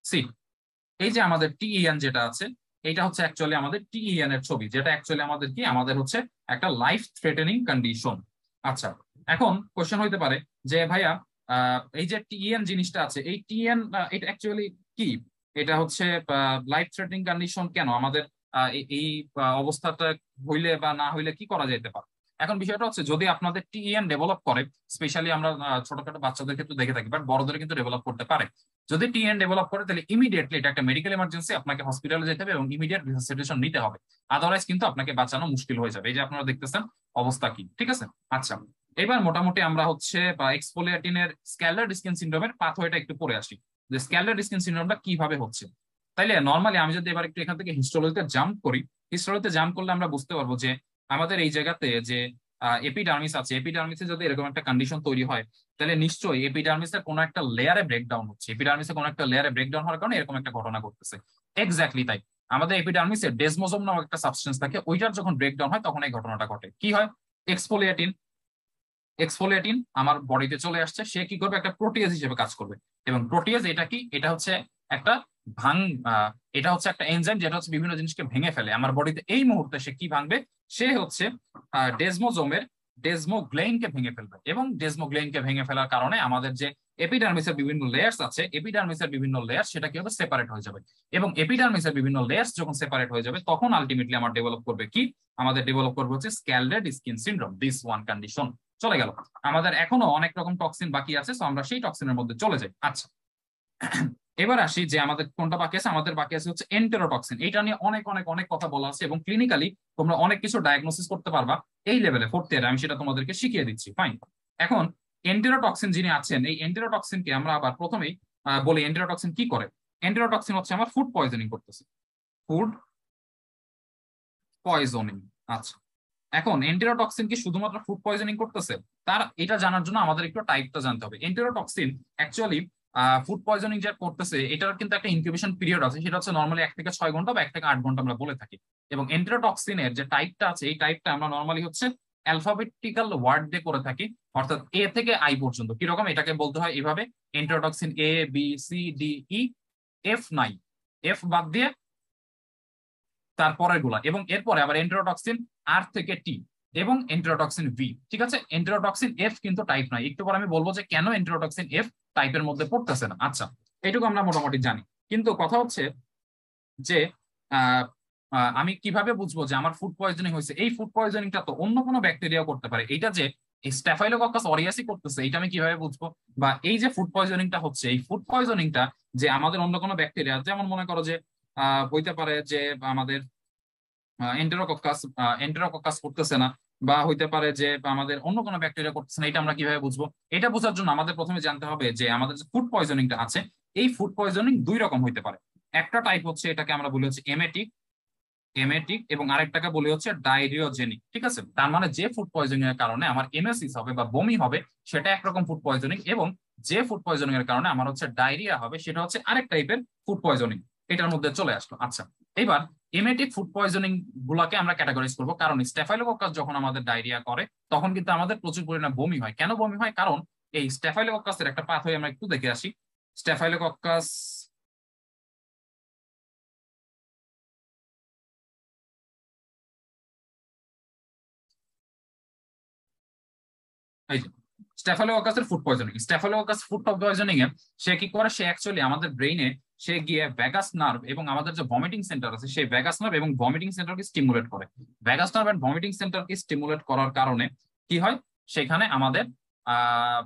সি, এই যে আমাদের TEN যেটা আছে, এটা হচ্ছে অ্যাকচুয়ালি আমাদের TEN এর ছবি, যেটা অ্যাকচুয়ালি আমাদের কি, আমাদের হচ্ছে একটা লাইফ থ্রেটেনিং কন্ডিশন। আচ্ছা, এখন কোশ্চেন হইতে পারে যে ভাইয়া এই যে TEN জিনিসটা আছে, এই TEN এটা অ্যাকচুয়ালি কি? এটা হচ্ছে লাইফ থ্রেটেনিং কন্ডিশন কেন আমাদের? এই অবস্থাটা হইলে বা না হইলে কি করা যেতে পারে? এখন বিষয়টা হচ্ছে, যদি আপনাদের TEN ডেভেলপ করে, স্পেশালি আমরা ছোটখাটো বাচ্চাদের ক্ষেত্রে দেখে থাকি, বাট বড়দের কিন্তু ডেভেলপ করতে পারে। যদি TEN ডেভেলপ করে, তাহলে ইমিডিয়েটলি এটা একটা মেডিকেল এমার্জেন্সি, আপনাকে হসপিটালে যেতে হবে এবং ইমিডিয়েট রিসাসিটেশন নিতে হবে। আদারওয়াইজ কিন্তু আপনাকে বাঁচানো মুশকিল হয়ে যাবে। এই যে আপনারা দেখতেছেন অবস্থা কি, ঠিক আছে। আচ্ছা, এবার মোটামুটি আমরা হচ্ছে এক্সফোলিয়েটিনের স্ক্যালডেড স্কিন সিনড্রোমের পাথওয়েটা একটু পড়ে আসি, যে স্ক্যালডেড স্কিন সিনড্রোমটা কিভাবে হচ্ছে। তাইলে নর্মালি আমি যদি এবার একটু এখান থেকে হিস্টোলজিতে জাম্প করি, হিস্টোলজিতে জাম্প করলে আমরা বুঝতে পারবো যে আমাদের এই জায়গাতে যে এপিডার্মিস আছে, এপিডার্মিসে যদি এরকম একটা কন্ডিশন তৈরি হয়, তাহলে নিশ্চয়ই এপিডার্মিসের কোনো একটা লেয়ারে ব্রেকডাউন হচ্ছে। এপিডার্মিসের কোনো একটা লেয়ারে ব্রেকডাউন হওয়ার কারণে এরকম একটা ঘটনা ঘটতেছে। এক্স্যাক্টলি তাই, আমাদের এপিডার্মিসে ডেসমোজোম নামক একটা সাবস্টেন্স থাকে, ওইটার যখন ব্রেকডাউন হয় তখন এই ঘটনাটা ঘটে। কি হয়? এক্সফোলিয়েটিন, এক্সফোলিয়েটিন আমার বডিতে চলে আসছে, সে কি করবে, একটা প্রোটিয়েজ হিসেবে কাজ করবে। এবং প্রোটিয়েজ এটা কি, এটা হচ্ছে একটা ভাঙ এটা হচ্ছে একটা এনজাইম যেটা হচ্ছে বিভিন্ন জিনিসকে ভেঙে ফেলে আমার বডিতে। এই মুহূর্তে সে কি ভাঙবে, সে হচ্ছে ডেসমোজোমের ডেসমোগ্লেইনকে ভেঙে ফেলবে। এবং ডেসমোগ্লেইনকে ভেঙে ফেলার কারণে আমাদের যে এপিডার্মিসের বিভিন্ন লেয়ার্স আছে, এপিডার্মিসের বিভিন্ন লেয়ার সেটা কি হবে, সেপারেট হয়ে যাবে। এবং এপিডার্মিসের বিভিন্ন লেয়ার্স যখন সেপারেট হয়ে যাবে, তখন আলটিমেটলি আমার ডেভেলপ করবে কি, আমাদের ডেভেলপ করবে হচ্ছে scalded skin syndrome, this one condition. চলে গেল, আমাদের এখনো অনেক রকম টক্সিন বাকি আছে, তো আমরা সেই টক্সিনের মধ্যে চলে যাই। আচ্ছা, এবার আসি যে আমাদের কোনটা বাকি আছে, আমাদের বাকি আছে হচ্ছে এন্টেরোটক্সিন। এটা নিয়ে অনেক অনেক অনেক কথা বলা আছে এবং ক্লিনিক্যালি তোমরা অনেক কিছু ডায়াগনোসিস করতে পারবা এই লেভেলে, ফোর্থ ইয়ারে আমি সেটা তোমাদেরকে শিখিয়ে দিচ্ছি। ফাইন। এখন এন্টেরোটক্সিন যিনি আছেন, এই এন্টেরোটক্সিনকে আমরা আবার প্রথমেই বলি এন্টেরোটক্সিন কি করে। এন্টেরোটক্সিন হচ্ছে আমার ফুড পয়জনিং করতেছে, ফুড পয়জনিং। আচ্ছা, এখন এন্টেরোটক্সিন কি শুধুমাত্র ফুড পয়জনিং করতেছে? তার এটা জানার জন্য আমাদের একটু টাইপটা জানতে হবে। এন্টেরোটক্সিন অ্যাকচুয়ালি ফুড পয়জনিং যা করতেছে এটার কিন্তু একটা ইনকিউবেশন পিরিয়ড আছে, সেটা হচ্ছে নর্মালি 1 থেকে 6 ঘন্টা বা 1 থেকে 8 ঘন্টা আমরা বলে থাকি। এবং এন্টেরোটক্সিনের যে টাইপটা আছে এই টাইপটা আমরা নর্মালি হচ্ছে অ্যালফাবেটিক্যাল ওয়ার্ড দিয়ে করে থাকি, অর্থাৎ এ থেকে আই পর্যন্ত। কিরকম এটাকে বলতে হয় এভাবে, enterotoxin A B C D E, F নাই, এফ বাদ দিয়ে তারপরের গুলা, এবং এরপরে আবার এন্টেরোটক্সিন আর থেকে টি এবং এন্টেরোটক্সিন ভি। ঠিক আছে, এন্টেরোটক্সিন এফ কিন্তু টাইপ নয়, একটু পরে আমি বলবো যে কেন এন্টেরোটক্সিন এফ টাইপের মধ্যে পড়তেছে না। আচ্ছা, এইটুকু আমরা মোটামুটি জানি। কিন্তু কথা হচ্ছে যে আহ, আমি কিভাবে বুঝবো যে আমার ফুড পয়জনিং হয়েছে? এই ফুড পয়জনিংটা তো অন্য কোনো ব্যাকটেরিয়াও করতে পারে, এটা যে স্ট্যাফাইলোকক্কাস অরিয়াসই করতেছে এটা আমি কিভাবে বুঝবো? বা এই যে ফুড পয়জনিংটা হচ্ছে, এই ফুড পয়জনিংটা যে আমাদের অন্য কোনো ব্যাকটেরিয়া, যেমন মনে করো যে হইতে পারে যে আমাদের এন্টেরোকক্কাস এন্টেরোকক্কাস করতেছে না, বা হইতে পারে যে আমাদের অন্য কোনো ব্যাকটেরিয়া করতেছে না, এটা আমরা কিভাবে বুঝবো? এটা বোঝার জন্য আমাদের প্রথমে জানতে হবে যে আমাদের যে ফুড পয়জনিংটা আছে, এই ফুড পয়জনিং দুই রকম হইতে পারে। একটা টাইপ হচ্ছে এটাকে আমরা বলি হচ্ছে এমেটিক, এমেটিক, এবং আরেকটাকে বলি হচ্ছে ডায়রিওজেনিক। ঠিক আছে, তার মানে যে ফুড পয়জনিং এর কারণে আমার এমএসিস হবে বা বমি হবে সেটা একরকম ফুড পয়জনিং, এবং যে ফুড পয়জনিং এর কারণে আমার হচ্ছে ডায়রিয়া হবে সেটা হচ্ছে আরেক টাইপের ফুড পয়জনিং। এটার মধ্যে চলে আসলো। আচ্ছা, এবার এমেটিক ফুড পয়জনিং গুলাকে আমরা ক্যাটাগরাইজ করবো, কারণ স্টেফাইলোকক্কাস যখন আমাদের ডায়রিয়া করে তখন কিন্তু আমাদের প্রচুর পরিমাণে বমি হয়। কেন বমি হয়? কারণ এই স্টেফাইলোকক্কাসের একটা পাথওয়ে আমরা একটু দেখে আসি। স্টেফাইলোকক্কাস, এই যে স্টেফাইলোককাসের ফুড পয়জনিং, স্টেফাইলোককাস ফুড পয়জনিং এ সে কি করে, সে অ্যাকচুয়ালি আমাদের ব্রেইনে সে গিয়ে ভ্যাগাস নার্ভ এবং আমাদের যে ভমিটিং সেন্টার আছে সেই ভ্যাগাস নার্ভ এবং ভমিটিং সেন্টারকে স্টিমুলেট করে। ভ্যাগাস নার্ভ এন্ড ভমিটিং সেন্টারকে স্টিমুলেট করার কারণে কি হয়, সেখানে আমাদের আহ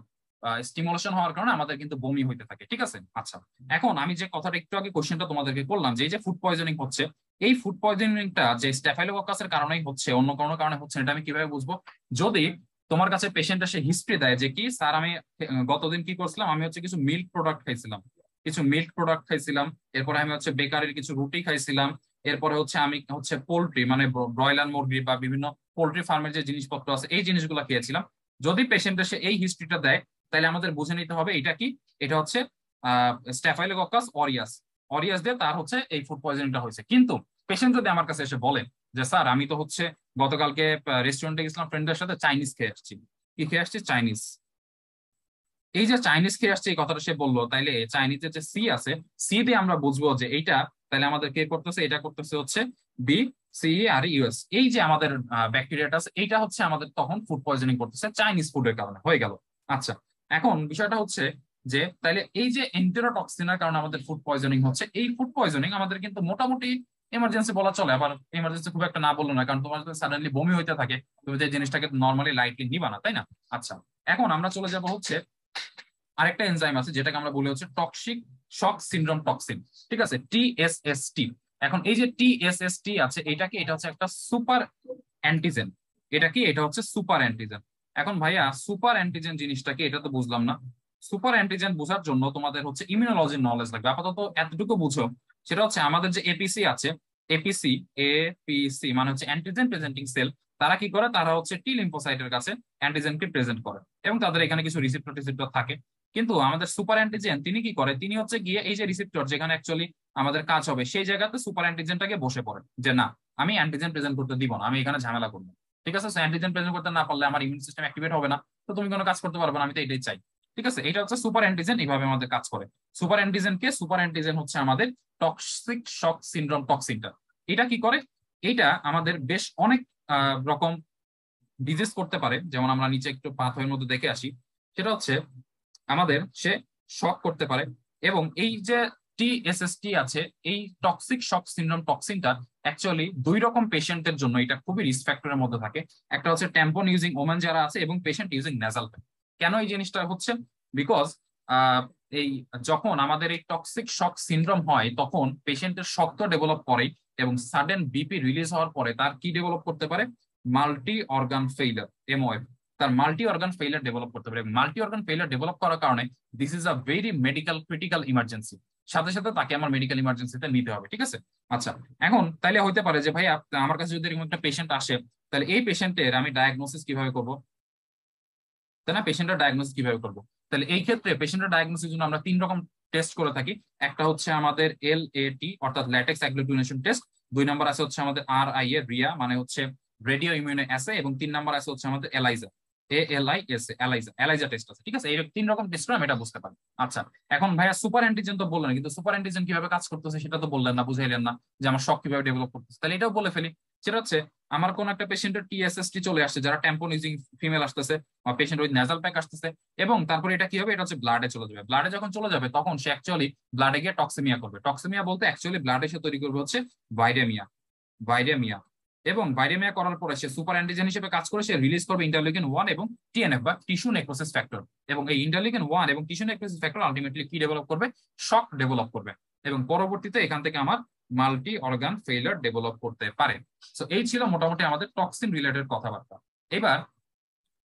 স্টিমুলেশন হওয়ার কারণে আমাদের কিন্তু বমি হইতে থাকে। ঠিক আছে, আচ্ছা, এখন আমি যে কথাটা একটু আগে কোশ্চেনটা তোমাদেরকে করলাম যে এই যে ফুড পয়জনিং হচ্ছে, এই ফুড পয়জনিংটা যে স্টেফাইলোককাসের কারণেই হচ্ছে, অন্য কোনো কারণে হচ্ছে না, এটা আমি কিভাবে বুঝবো? যদি তোমার কাছে পেশেন্ট এসে হিস্ট্রি দেয় যে কি স্যার আমি গতদিন কি করছিলাম, আমি হচ্ছে কিছু মিল্ক প্রোডাক্ট খাইছিলাম, কিছু মিল্ক প্রোডাক্ট খাইছিলাম, এরপরে আমি হচ্ছে বেকারির কিছু রুটি খাইছিলাম, এরপরে হচ্ছে আমি হচ্ছে পোল্ট্রি মানে ব্রয়লার মুরগি বা বিভিন্ন পোল্ট্রি ফার্মের যে জিনিসপত্র আছে এই জিনিসগুলো খেয়েছিলাম। যদি পেশেন্ট এসে এই হিস্ট্রিটা দেয় তাহলে আমাদের বুঝে নিতে হবে এটা কি, এটা হচ্ছে স্ট্যাফাইলোকক্কাস অরিয়াস, অরিয়াস দিয়ে তার হচ্ছে এই ফুড পয়জনিংটা হয়েছে। কিন্তু পেশেন্ট যদি আমার কাছে এসে বলে যে স্যার আমি তো হচ্ছে গতকালকে রেস্টুরেন্টে গেছিলাম ফ্রেন্ডদের সাথে, চাইনিজ খেয়ে আসছি। কি খেয়ে আসছি? চাইনিজ। এই যে চাইনিজ খেয়ে আসছে এই কথাটা সে বললো, তাইলে চাইনিজের যে সি আছে, সি দিয়ে আমরা বুঝবো যে এইটা তাহলে আমাদের কে করতেছে, এটা করতেছে হচ্ছে বি সি আর ইউএস। এই যে আমাদের ব্যাকটেরিয়াটা আছে এইটা হচ্ছে আমাদের তখন ফুড পয়জনিং করতেছে চাইনিজ ফুডের কারণে, হয়ে গেল। আচ্ছা, এখন বিষয়টা হচ্ছে যে তাইলে এই যে এন্টেরোটক্সিনের কারণে আমাদের ফুড পয়জনিং হচ্ছে, এই ফুড পয়জনিং আমাদের কিন্তু মোটামুটি এমার্জেন্সি বলা চলে, আবার এমার্জেন্সি খুব একটা না বললো না, কারণ তোমার যদি সাডেনলি বমি হইতে থাকে তুমি যে জিনিসটাকে নর্মালি লাইটলি নিবা না, তাই না? আচ্ছা, এখন আমরা চলে যাব হচ্ছে আরেকটা এনজাইম আছে যেটাকে আমরা বলি হচ্ছে টক্সিক শক সিনড্রোম টক্সিন। ঠিক আছে, টিএসএসটি। এখন এই যে টিএসএসটি আছে এটা কি, এটা হচ্ছে একটা সুপার অ্যান্টিজেন। এটা কি, এটা হচ্ছে সুপার অ্যান্টিজেন। এখন ভাইয়া সুপার অ্যান্টিজেন জিনিসটা কি এটা তো বুঝলাম না। সুপার অ্যান্টিজেন বোঝার জন্য তোমাদের হচ্ছে ইমিউনোলজির নলেজ লাগবে। আপাতত এতটুকু বুঝো, সেটা হচ্ছে আমাদের যে এপিসি আছে, এপিসি, এপিসি মানে হচ্ছে অ্যান্টিজেন প্রেজেন্টিং সেল। তারা কি করে, তারা হচ্ছে টি লিম্ফোসাইটের কাছে অ্যান্টিজেনকে প্রেজেন্ট করে এবং তাদের এখানে কিছু রিসেপ্টর টিসেপ্টর থাকে। কিন্তু আমাদের সুপার অ্যান্টিজেন তিনি কি করে, তিনি হচ্ছে গিয়ে এই যে রিসেপ্টর যেখানে অ্যাকচুয়ালি আমাদের কাজ হবে সেই জায়গাতে সুপার অ্যান্টিজেনটাকে বসে পড়ে যে না, আমি অ্যান্টিজেন প্রেজেন্ট করতে দিব না, আমি এখানে ঝামেলা করবো। ঠিক আছে, অ্যান্টিজেন প্রেজেন্ট করতে না পারলে আমার ইমিউন সিস্টেম অ্যাক্টিভেট হবে না, তো তুমি কোনো কাজ করতে পারবে না, আমি তো এটাই চাই। ঠিক আছে, এটা হচ্ছে সুপার অ্যান্টিজেন, এইভাবে আমাদের কাজ করে। সুপার অ্যান্টিজেন কে, সুপার অ্যান্টিজেন হচ্ছে আমাদের টক্সিক শক সিনড্রোম টক্সিনটা। এটা কি করে, এইটা আমাদের বেশ অনেক রকম ডিজিজ করতে পারে। যেমন আমরা নিচে একটু পাথওয়ের মধ্যে দেখে আসি, সেটা হচ্ছে আমাদের সে শক করতে পারে। এবং এই যে টিএসএসটি আছে, এই টক্সিক শক সিনড্রোম টক্সিনটা অ্যাকচুয়ালি দুই রকম পেশেন্টের জন্য এটা খুবই রিস্ক ফ্যাক্টরের মধ্যে থাকে। একটা হচ্ছে ট্যাম্পন ইউজিং ওমেন যারা আছে এবং পেশেন্ট ইউজিং নেজাল প্যাক। কেন এই জিনিসটা হচ্ছে? বিকজ এই যখন আমাদের এই টক্সিক শক সিনড্রোম হয় তখন পেশেন্টের শক তো ডেভেলপ করে এবং সাডেন বিপি রিলিজ হওয়ার পরে তার কি ডেভেলপ করতে পারে, মাল্টি অর্গান ফেইলার, এমওএফ। তার মাল্টি অর্গান ফেইলার ডেভেলপ করতে পারে। মাল্টি অর্গান ফেইলার ডেভেলপ করার কারণে this is a very medical critical emergency, সাথে সাথে তাকে আমার মেডিকেল ইমার্জেন্সিতে নিতে হবে। ঠিক আছে? আচ্ছা, এখন তাইলে হইতে পারে যে ভাই আমার কাছে যদি এরকম একটা পেশেন্ট আসে, তাহলে এই পেশেন্টের আমি ডায়াগনোসিস কিভাবে করবো, তাই না? পেশেন্টের ডায়াগনোসিস কিভাবে করবো? তাহলে এই ক্ষেত্রে পেশেন্টের ডায়াগনোসিস জন্য আমরা 3 রকম টেস্ট করে থাকি। একটা হচ্ছে আমাদের LAT অর্থাৎ ল্যাটেক্স অ্যাগ্লুটিনেশন টেস্ট, 2 নম্বর আছে হচ্ছে আমাদের RIA রিয়া মানে হচ্ছে রেডিও ইমিউনো অ্যাসে, এবং 3 নম্বর আছে হচ্ছে আমাদের ELISA, ALISA ELISA, ELISA test আছে। ঠিক আছে? এই 3 রকম টেস্ট করে আমি এটা বুঝতে পারি। আচ্ছা, এখন ভাইয়া সুপার অ্যান্টিজেন তো বললেন, কিন্তু সুপার অ্যান্টিজেন কিভাবে কাজ করতেছে সেটা তো বললেন না, বুঝাইলেন না যে আমার শক কিভাবে ডেভেলপ করতেছে। তাহলে এটাও বলে ফেলি। সেটা হচ্ছে আমার কোন একটা পেশেন্টের TSST চলে আসছে, যারা ট্যাম্পন ইউজিং ফিমেল আসতেছে, পেশেন্ট উইথ নেজাল প্যাক আসতেছে, এবং তারপরে এটা কি হবে, এটা হচ্ছে ব্লাডে চলে যাবে। ব্লাডে যখন চলে যাবে তখন সে অ্যাকচুয়ালি ব্লাডে গিয়ে টক্সিমিয়া করবে। টক্সিমিয়া বলতে অ্যাকচুয়ালি ব্লাডে সে তৈরি করবে হচ্ছে ভাইরেমিয়া, ভাইরেমিয়া। এবং ভাইরেমিয়া করার পরে সে সুপার অ্যান্টিজেন হিসেবে কাজ করে, সে রিলিজ করবে ইন্টারলিউকিন 1 এবং TNF বা টিস্যু নেক্রোসিস ফ্যাক্টর। এবং এই ইন্টারলিউকিন 1 এবং টিস্যু নেক্রোসিস ফ্যাক্টর আলটিমেটলি কি ডেভেলপ করবে, শক ডেভেলপ করবে, এবং পরবর্তীতে এখান থেকে আমার মাল্টি অর্গান ফেইলার ডেভেলপ করতে পারে। তো এই ছিল মোটামুটি আমাদের টক্সিন রিলেটেড কথাবার্তা। এবার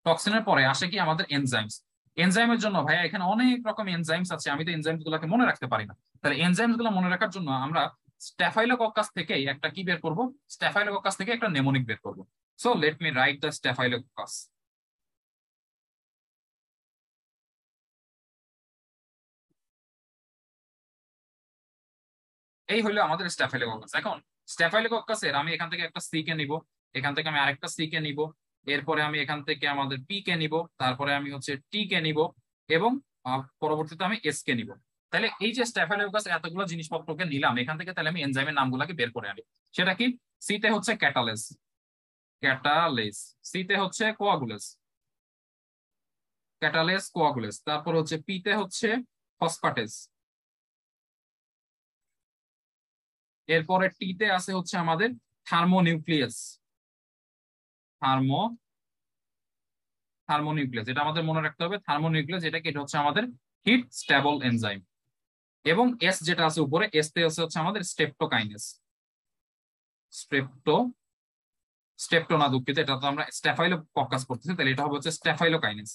টক্সিনের পরে আসে কি আমাদের এনজাইমস। এনজাইমের জন্য ভাইয়া এখানে অনেক রকম এনজাইমস আছে, আমি তো এনজাইমস গুলোকে মনে রাখতে পারি না। তাহলে এনজাইমস গুলো মনে রাখার জন্য আমরা স্ট্যাফাইলোকক্কাস থেকে একটা কি বের করব, স্ট্যাফাইলোকক্কাস থেকে একটা নেমোনিক বের করব। So let me write the staphylococcus. এই হলো আমাদের স্ট্যাফাইলোকক্কাস। এখন স্ট্যাফাইলোকক্কাসের আমি এখান থেকে একটা সি কে নিব, এখান থেকে আমি আরেকটা সি কে নিব, এরপরে আমি এখান থেকে আমাদের পি কে নিব, তারপরে আমি হচ্ছে টি কে নিব, এবং পরবর্তীতে আমি এস কে নিব। তাহলে এই যে স্ট্যাফাইলোকক্কাস এতগুলো জিনিসপত্রকে নিলাম এখান থেকে, তাহলে আমি এনজাইমের নামগুলোকে বের করে আনি। সেটা কি, সিতে হচ্ছে ক্যাটালেস, ক্যাটালেস। সিতে হচ্ছে কোয়াগুলেস, ক্যাটালেস কোয়াগুলেস। তারপর হচ্ছে পিতে হচ্ছে ফসফাটেস। এরপরে টিতে আছে হচ্ছে আমাদের থার্মোনিউক্লিয়াস, থার্মো থার্মোনিউক্লিয়াস, এটা আমাদের মনে রাখতে হবে। থার্মোনিউক্লিয়াস এটা কি, এটা হচ্ছে আমাদের হিট স্টেবল এনজাইম। এবং এস যেটা আছে উপরে, এস তে হচ্ছে আমাদের স্টেপটোকাইনেস, স্টেপটো স্টেপটো না দুঃখিত, এটা তো আমরা স্ট্যাফাইলোকক্কাস করতেছি, তাহলে এটা হবে হচ্ছে স্ট্যাফাইলোকাইনেস,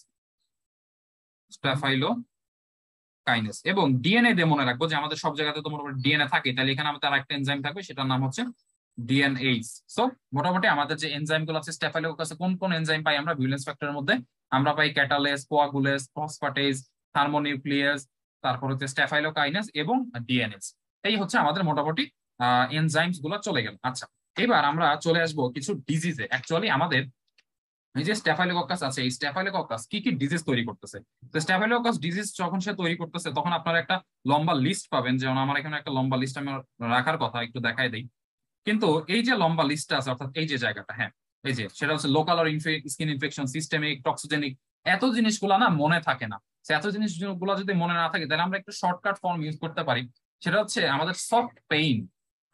স্ট্যাফাইলোকাইনেস। এবং ডিএনএ দিয়ে মনে রাখবো যে আমাদের সব জায়গাতে তো মোটামুটি ডিএনএ থাকে, তাহলে এখানে আমাদের আরেকটা এনজাইম থাকবে, সেটার নাম হচ্ছে ডিএনএইচ। সো মোটামুটি আমাদের যে এনজাইম গুলো আছে স্ট্যাফাইলোকক্কাসে, কোন কোন এনজাইম পাই আমরা ভিউলেন্স ফ্যাক্টরের মধ্যে, আমরা পাই ক্যাটালেস, কোয়াগুলেস, ফসফাটেজ, থার্মোনিউক্লিয়াস, তারপর হচ্ছে স্ট্যাফাইলোকাইনেস এবং ডিএনএস। এই হচ্ছে আমাদের মোটামুটি এনজাইমস গুলো চলে গেল। আচ্ছা, এবার আমরা চলে আসবো কিছু ডিজিজে। অ্যাকচুয়ালি আমাদের এই যে স্ট্যাফাইলোকক্কাস আছে, এই স্ট্যাফাইলোকক্কাস কি কি ডিজিজ তৈরি করতেছে। তো স্ট্যাফাইলোকক্কাস ডিজিজ যখন সে তৈরি করতেছে তখন আপনারা একটা লম্বা লিস্ট পাবেন, যেমন আমার এখানে একটা লম্বা লিস্ট আমি রাখার কথা, একটু দেখাই দিই। কিন্তু এই যে লম্বা লিস্টটা আছে, অর্থাৎ এই যে জায়গাটা, হ্যাঁ এই যে, সেটা হচ্ছে লোকাল আর স্কিন ইনফেকশন, সিস্টেমিক, টক্সিজেনিক, এত জিনিসগুলো না মনে থাকে না। এত জিনিসগুলো যদি মনে না থাকে তাহলে আমরা একটু শর্টকাট ফর্ম ইউজ করতে পারি। সেটা হচ্ছে আমাদের সফট পেইন।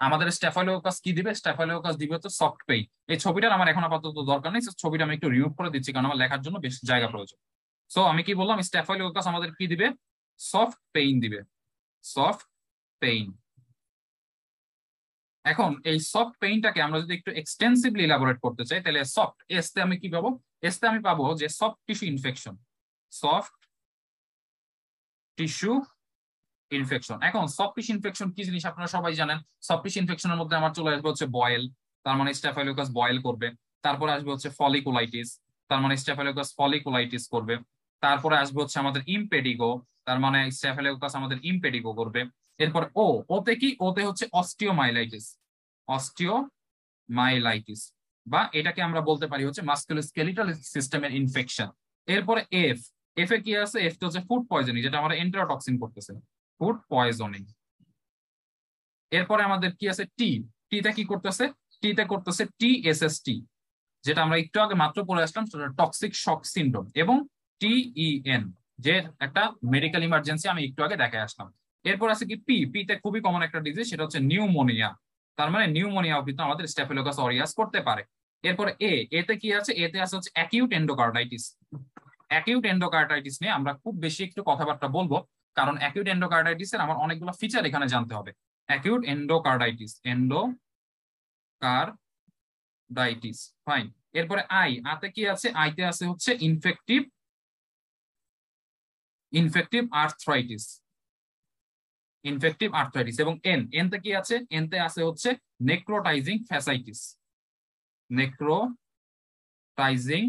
আমাদের স্ট্যাফাইলোকক্কাস কি দিবে, স্ট্যাফাইলোকক্কাস দিবে হচ্ছে সফট পেইন। এই ছবিটার আমার এখন আপাতত দরকার নেই, ছবিটা আমি একটু রিমুভ করে দিচ্ছি কারণ আমার লেখার জন্য বেশ জায়গা প্রয়োজন। সো আমি কি বললাম, স্ট্যাফাইলোকক্কাস আমাদের কি দিবে, সফট পেইন দিবে, সফট পেইন। এখন এই সফট পেইনটাকে আমরা যদি একটু এক্সটেন্সিভলি ইলাবোরেট করতে চাই, তাহলে সফট এস তে আমি কি পাবো, এস তে আমি পাবো যে soft tissue infection, soft tissue infection. এখন সফট টিস্যু ইনফেকশন কি জিনিস আপনারা সবাই জানেন। সফট টিস্যু ইনফেকশনের মধ্যে আমার চলে আসবে হচ্ছে বয়েল, তার মানে স্ট্যাফাইলোকাস বয়েল করবে। তারপরে আসবে হচ্ছে ফলিকুলাইটিস, তার মানে স্ট্যাফাইলোকাস ফলিকুলাইটিস করবে। তারপরে আসবে হচ্ছে আমাদের ইমপেডিগো, তার মানে স্ট্যাফাইলোকাস আমাদের ইমপেডিগো করবে। এরপর ওতে কি, ওতে হচ্ছে অস্টিওমাইলাইটিস, অস্টিওমাইলাইটিস, বা এটাকে আমরা বলতে পারি হচ্ছে মাস্কুলোস্কেলিটাল সিস্টেমের ইনফেকশন। এরপরে এফ, এফ এ কি আছে, এফ হচ্ছে ফুড পয়জনিং, যেটা আমরা এন্টেরোটক্সিন করতেছে, ফুড পয়জনিং। এরপরে আমাদের কি আছে টি, টিতে কি করতেছে, টিতে করতেছে TSST, যেটা আমরা একটু আগে মাত্র পড়ে আসলাম, টক্সিক শক সিনড্রোম। এবং TEN, যে একটা মেডিকেল ইমার্জেন্সি আমি একটু আগে দেখে আসলাম। এরপর আছে কি পি, পিতে খুবই কমন একটা ডিজিজ, সেটা হচ্ছে নিউমোনিয়া, তার মানে নিউমোনিয়াও কিন্তু আমাদের স্ট্যাফিলোকাস অরিয়াস করতে পারে। এরপর এতে কি আছে, এতে আছে হচ্ছে অ্যাকিউট এন্ডোকার্ডাইটিস। অ্যাকিউট এন্ডোকার্ডাইটিস নিয়ে আমরা খুব বেশি একটু কথাবার্তা বলবো, কারণ অ্যাকিউট এন্ডোকার্ডাইটিসের আমার অনেকগুলো ফিচার এখানে জানতে হবে। Acute endocarditis, endocarditis, fine. এরপরে আতে কি আছে? আইতে আছে হচ্ছে ইনফেক্টিভ আর্থ্রাইটিস, এবং এনতে কি আছে? এনতে আছে হচ্ছে নেক্রোটাইজিং ফ্যাসাইটিস, নেক্রোটাইজিং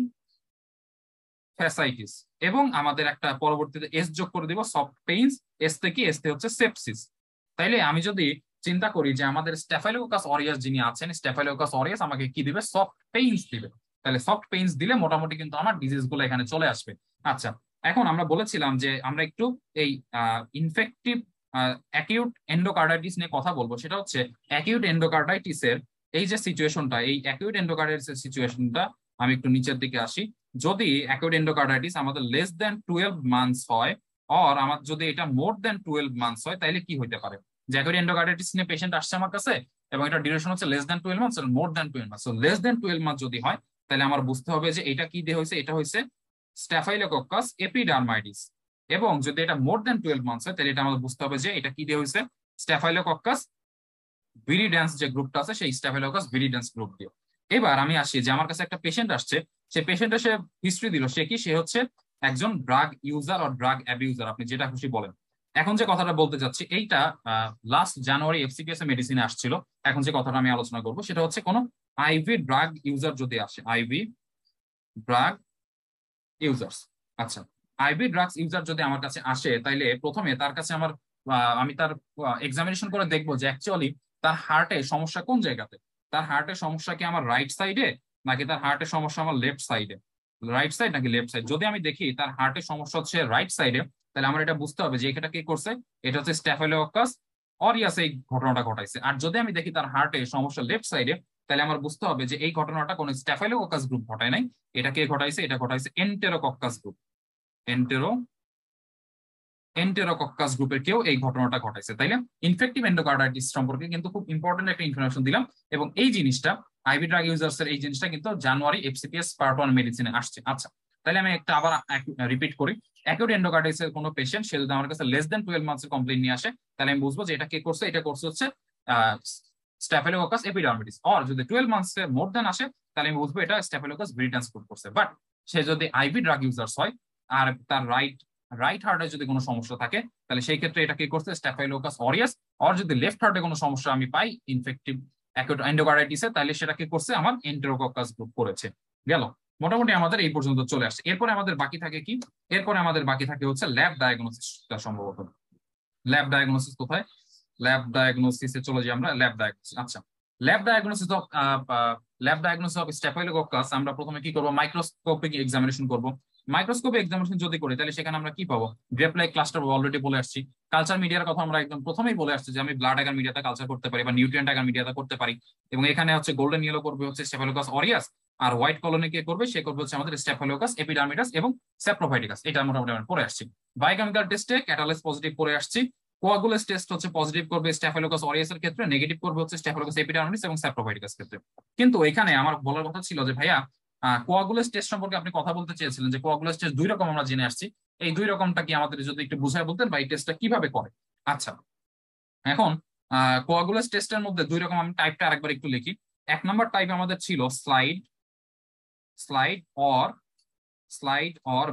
ফ্যাসাইটিস। এবং আমাদের একটা পরবর্তীতে এস যোগ করে দিব, সফট পেইনস। এসতে হচ্ছে সেপসিস। তাইলে আমি যদি চিন্তা করি যে আমাদের স্ট্যাফাইলোকাস অরিয়াস যিনি আছেন, স্ট্যাফাইলোকাস অরিয়াস আমাকে কি দিবে? সফট পেইনস দিবে। তাহলে সফট পেইনস দিলে মোটামুটি কিন্তু আমার ডিজিজ গুলো এখানে চলে আসবে। আচ্ছা, এখন আমরা বলেছিলাম যে আমরা একটু এই ইনফেক্টিভ অ্যাকিউট এন্ডোকার্ডাইটিস নিয়ে কথা বলবো। সেটা হচ্ছে অ্যাকিউট এন্ডোকার্ডাইটিসের এই যে সিচুয়েশনটা, এই অ্যাকিউট এন্ডোকার্ডাইটিসের সিচুয়েশনটা আমি একটু নিচের দিকে আসি। যদি অ্যাকিউট এন্ডোকার্ডাইটিস আমাদের লেস দেন 12 মান্থস হয়, আর আমার যদি এটা মোর দেন 12 মান্থস হয়, তাহলে কি হইতে পারে? যে অ্যাকিউট এন্ডোকার্ডাইটিস নিয়ে পেশেন্ট আসছে আমার কাছে এবং এটা ডিউরেশন হচ্ছে less than 12 months are more then 12 months. So less than 12 months যদি হয়, তাহলে আমার বুঝতে হবে যে এটা কি দিয়ে হয়েছে? এটা হয়েছে স্ট্যাফাইলোকক্কাস এপিডার্মাইটিস। এবং যদি এটা মোর দেন 12 মান্থস হয়, তাহলে এটা আমাদের বুঝতে হবে যে এটা কি দিয়ে হয়েছে? স্ট্যাফাইলোকক্কাস ভিরিড্যান্স যে গ্রুপটা আছে, সেই স্ট্যাফাইলোকক্কাস ভিরিড্যান্স গ্রুপ দিয়ে। এবার আমি আসি যে আমার কাছে একটা পেশেন্ট আসছে, সে পেশেন্টের সে হিস্ট্রি দিল, সে হচ্ছে একজন ড্রাগ ইউজার আর ড্রাগ অ্যাবিউজার, আপনি যেটা খুশি বলেন। এখন যে কথাটা বলতে চাচ্ছি, এইটা লাস্ট জানুয়ারি এফসিপিএস এ মেডিসিনে আসছিল। এখন যে কথাটা আমি আলোচনা করবো সেটা হচ্ছে কোনো আইভি ড্রাগ ইউজার যদি আসে, আইভি ড্রাগ ইউজার্স। আচ্ছা, আইভি ড্রাগস ইউজার যদি আমার কাছে আসে, তাইলে প্রথমে তার কাছে আমি তার এক্সামিনেশন করে দেখবো যে অ্যাকচুয়ালি তার হার্টে সমস্যা কোন জায়গাতে। তার হার্টের সমস্যা কি আমার রাইট সাইডে, নাকি তার হার্টের সমস্যা আমার লেফট সাইডে? রাইট সাইড নাকি লেফট সাইড? যদি আমি দেখি তার হার্টের সমস্যা হচ্ছে রাইট সাইডে, তাহলে আমার এটা বুঝতে হবে যে এটা কি করছে, এটা হচ্ছে স্ট্যাফাইলোকক্কাস অরিয়াস এই ঘটনাটা ঘটাইছে। আর যদি আমি দেখি তার হার্টে সমস্যা লেফট সাইডে, তাহলে আমার বুঝতে হবে যে এই ঘটনাটা কোনো স্ট্যাফাইলোকক্কাস গ্রুপ ঘটায় নাই, এটা কে ঘটাইছে? এটা ঘটাইছে এন্টেরোকক্কাস গ্রুপ, এন্টেরো এন্টেরোকক্কাস গ্রুপের কেউ এই ঘটনাটা ঘটাইছে। তাইলে ইনফেক্টিভ এন্ডোকার্ডাইটিস সম্পর্কে কিন্তু খুব ইম্পর্টেন্ট একটা ইনফরমেশন দিলাম। এবং এই জিনিসটা আইভি ড্রাগ ইউজার্স এর এই জিনিসটা কিন্তু জানুয়ারি এফসিপিএস পার্ট 1 মেডিসিনে আসছে। আচ্ছা, তাহলে আমি একটা আবার রিপিট করি। অ্যাকিউট এন্ডোকার্ডাইটিসের কোনো পেশেন্ট সে যদি আমার কাছে লেস দেন 12 মান্থস এর কমপ্লেইন নিয়ে আসে, তাহলে আমি বুঝবো যে এটা কে করছে? এটা করছে হচ্ছে স্ট্যাফাইলোকক্কাস এপিডার্মিটিস। আর যদি 12 মান্থস এর মোর দেন আসে, তাহলে আমি বুঝবো এটা স্ট্যাফাইলোকক্কাস ভিরিড্যান্স গ্রুপ করছে। বাট সে যদি আইভি ড্রাগ ইউজার্স হয় আর তার রাইট হার্টে যদি কোনো সমস্যা থাকে, তাহলে সেই ক্ষেত্রে এটা কি করছে? স্ট্যাফাইলোকাস অরিয়াস। আর যদি লেফট হার্টে কোনো সমস্যা আমি পাই ইনফেক্টিভ অ্যাকিউট এন্ডোকার্ডাইটিসে, তাহলে সেটা কি করছে? আমার এন্টেরোকক্কাস গ্রুপ করেছে। গেল, মোটামুটি আমাদের এই পর্যন্ত চলে আসছে। এরপরে আমাদের বাকি থাকে কি? এরপরে আমাদের বাকি থাকে হচ্ছে ল্যাব ডায়াগনোসিসটা। সম্ভবত ল্যাব ডায়াগনোসিস কোথায়? ল্যাব ডায়াগনোসিসে চলে যাই আমরা। ল্যাব ডায়াগনোসিস, আচ্ছা, ল্যাব ডায়াগনোসিস অফ স্ট্যাফাইলোকক্কাস আমরা প্রথমে কি করব? মাইক্রোস্কোপিক এক্সামিনেশন করব। মাইক্রোস্কোপিক এক্সামিনেশন যদি করি, তাহলে সেখানে আমরা কি পাবো? গ্রেপ লাইক ক্লাস্টার অলরেডি বলে আসছি। কালচার মিডিয়ার কথা আমরা একদম প্রথমেই বলে আসছি যে আমি ব্লাড আগার মিডিয়াতে কালচার করতে পারি বা নিউট্রিয়েন্ট আগার মিডিয়াতে করতে পারি। এবং এখানে হচ্ছে গোল্ডেন ইয়েলো করবে হচ্ছে স্ট্যাফাইলোকাস অরিয়াস, আর হোয়াইট কলোনি কে করবে? সে করবে হচ্ছে আমাদের স্ট্যাফাইলোকাস এপিডার্মিটাস এবং স্যাপ্রোফাইটিকাস। এটা মোটামুটি আমরা পড়ে আসছি। বায়োকেমিক্যাল টেস্টে ক্যাটালাইস পজিটিভ পড়ে আসছি। কোয়াগুলেস টেস্ট হচ্ছে পজিটিভ করবে স্ট্যাফাইলোকাস অরিয়াস এর ক্ষেত্রে, নেগেটিভ করবে হচ্ছে স্ট্যাফাইলোকাস এপিডার্মিস এবং স্যাপ্রোফাইটিকাস ক্ষেত্রে। কিন্তু এখানে আমার বলার কথা ছিল যে ভাইয়া, কোয়াগুলেস টেস্ট সম্পর্কে আপনি কথা বলতে চেয়েছিলেন যে কোয়াগুলেস টেস্ট দুই রকম আমরা জেনে আসছি। এই দুই রকমটা কি আমাদের যদি একটু বুঝায় বলতেন, বা এই টেস্টটা কিভাবে করে? আচ্ছা, এখন কোয়াগুলেস টেস্টের মধ্যে দুই রকম, আমি টাইপটা আরেকবার একটু লিখি। এক নম্বর টাইপ আমাদের ছিল slide slide or slide or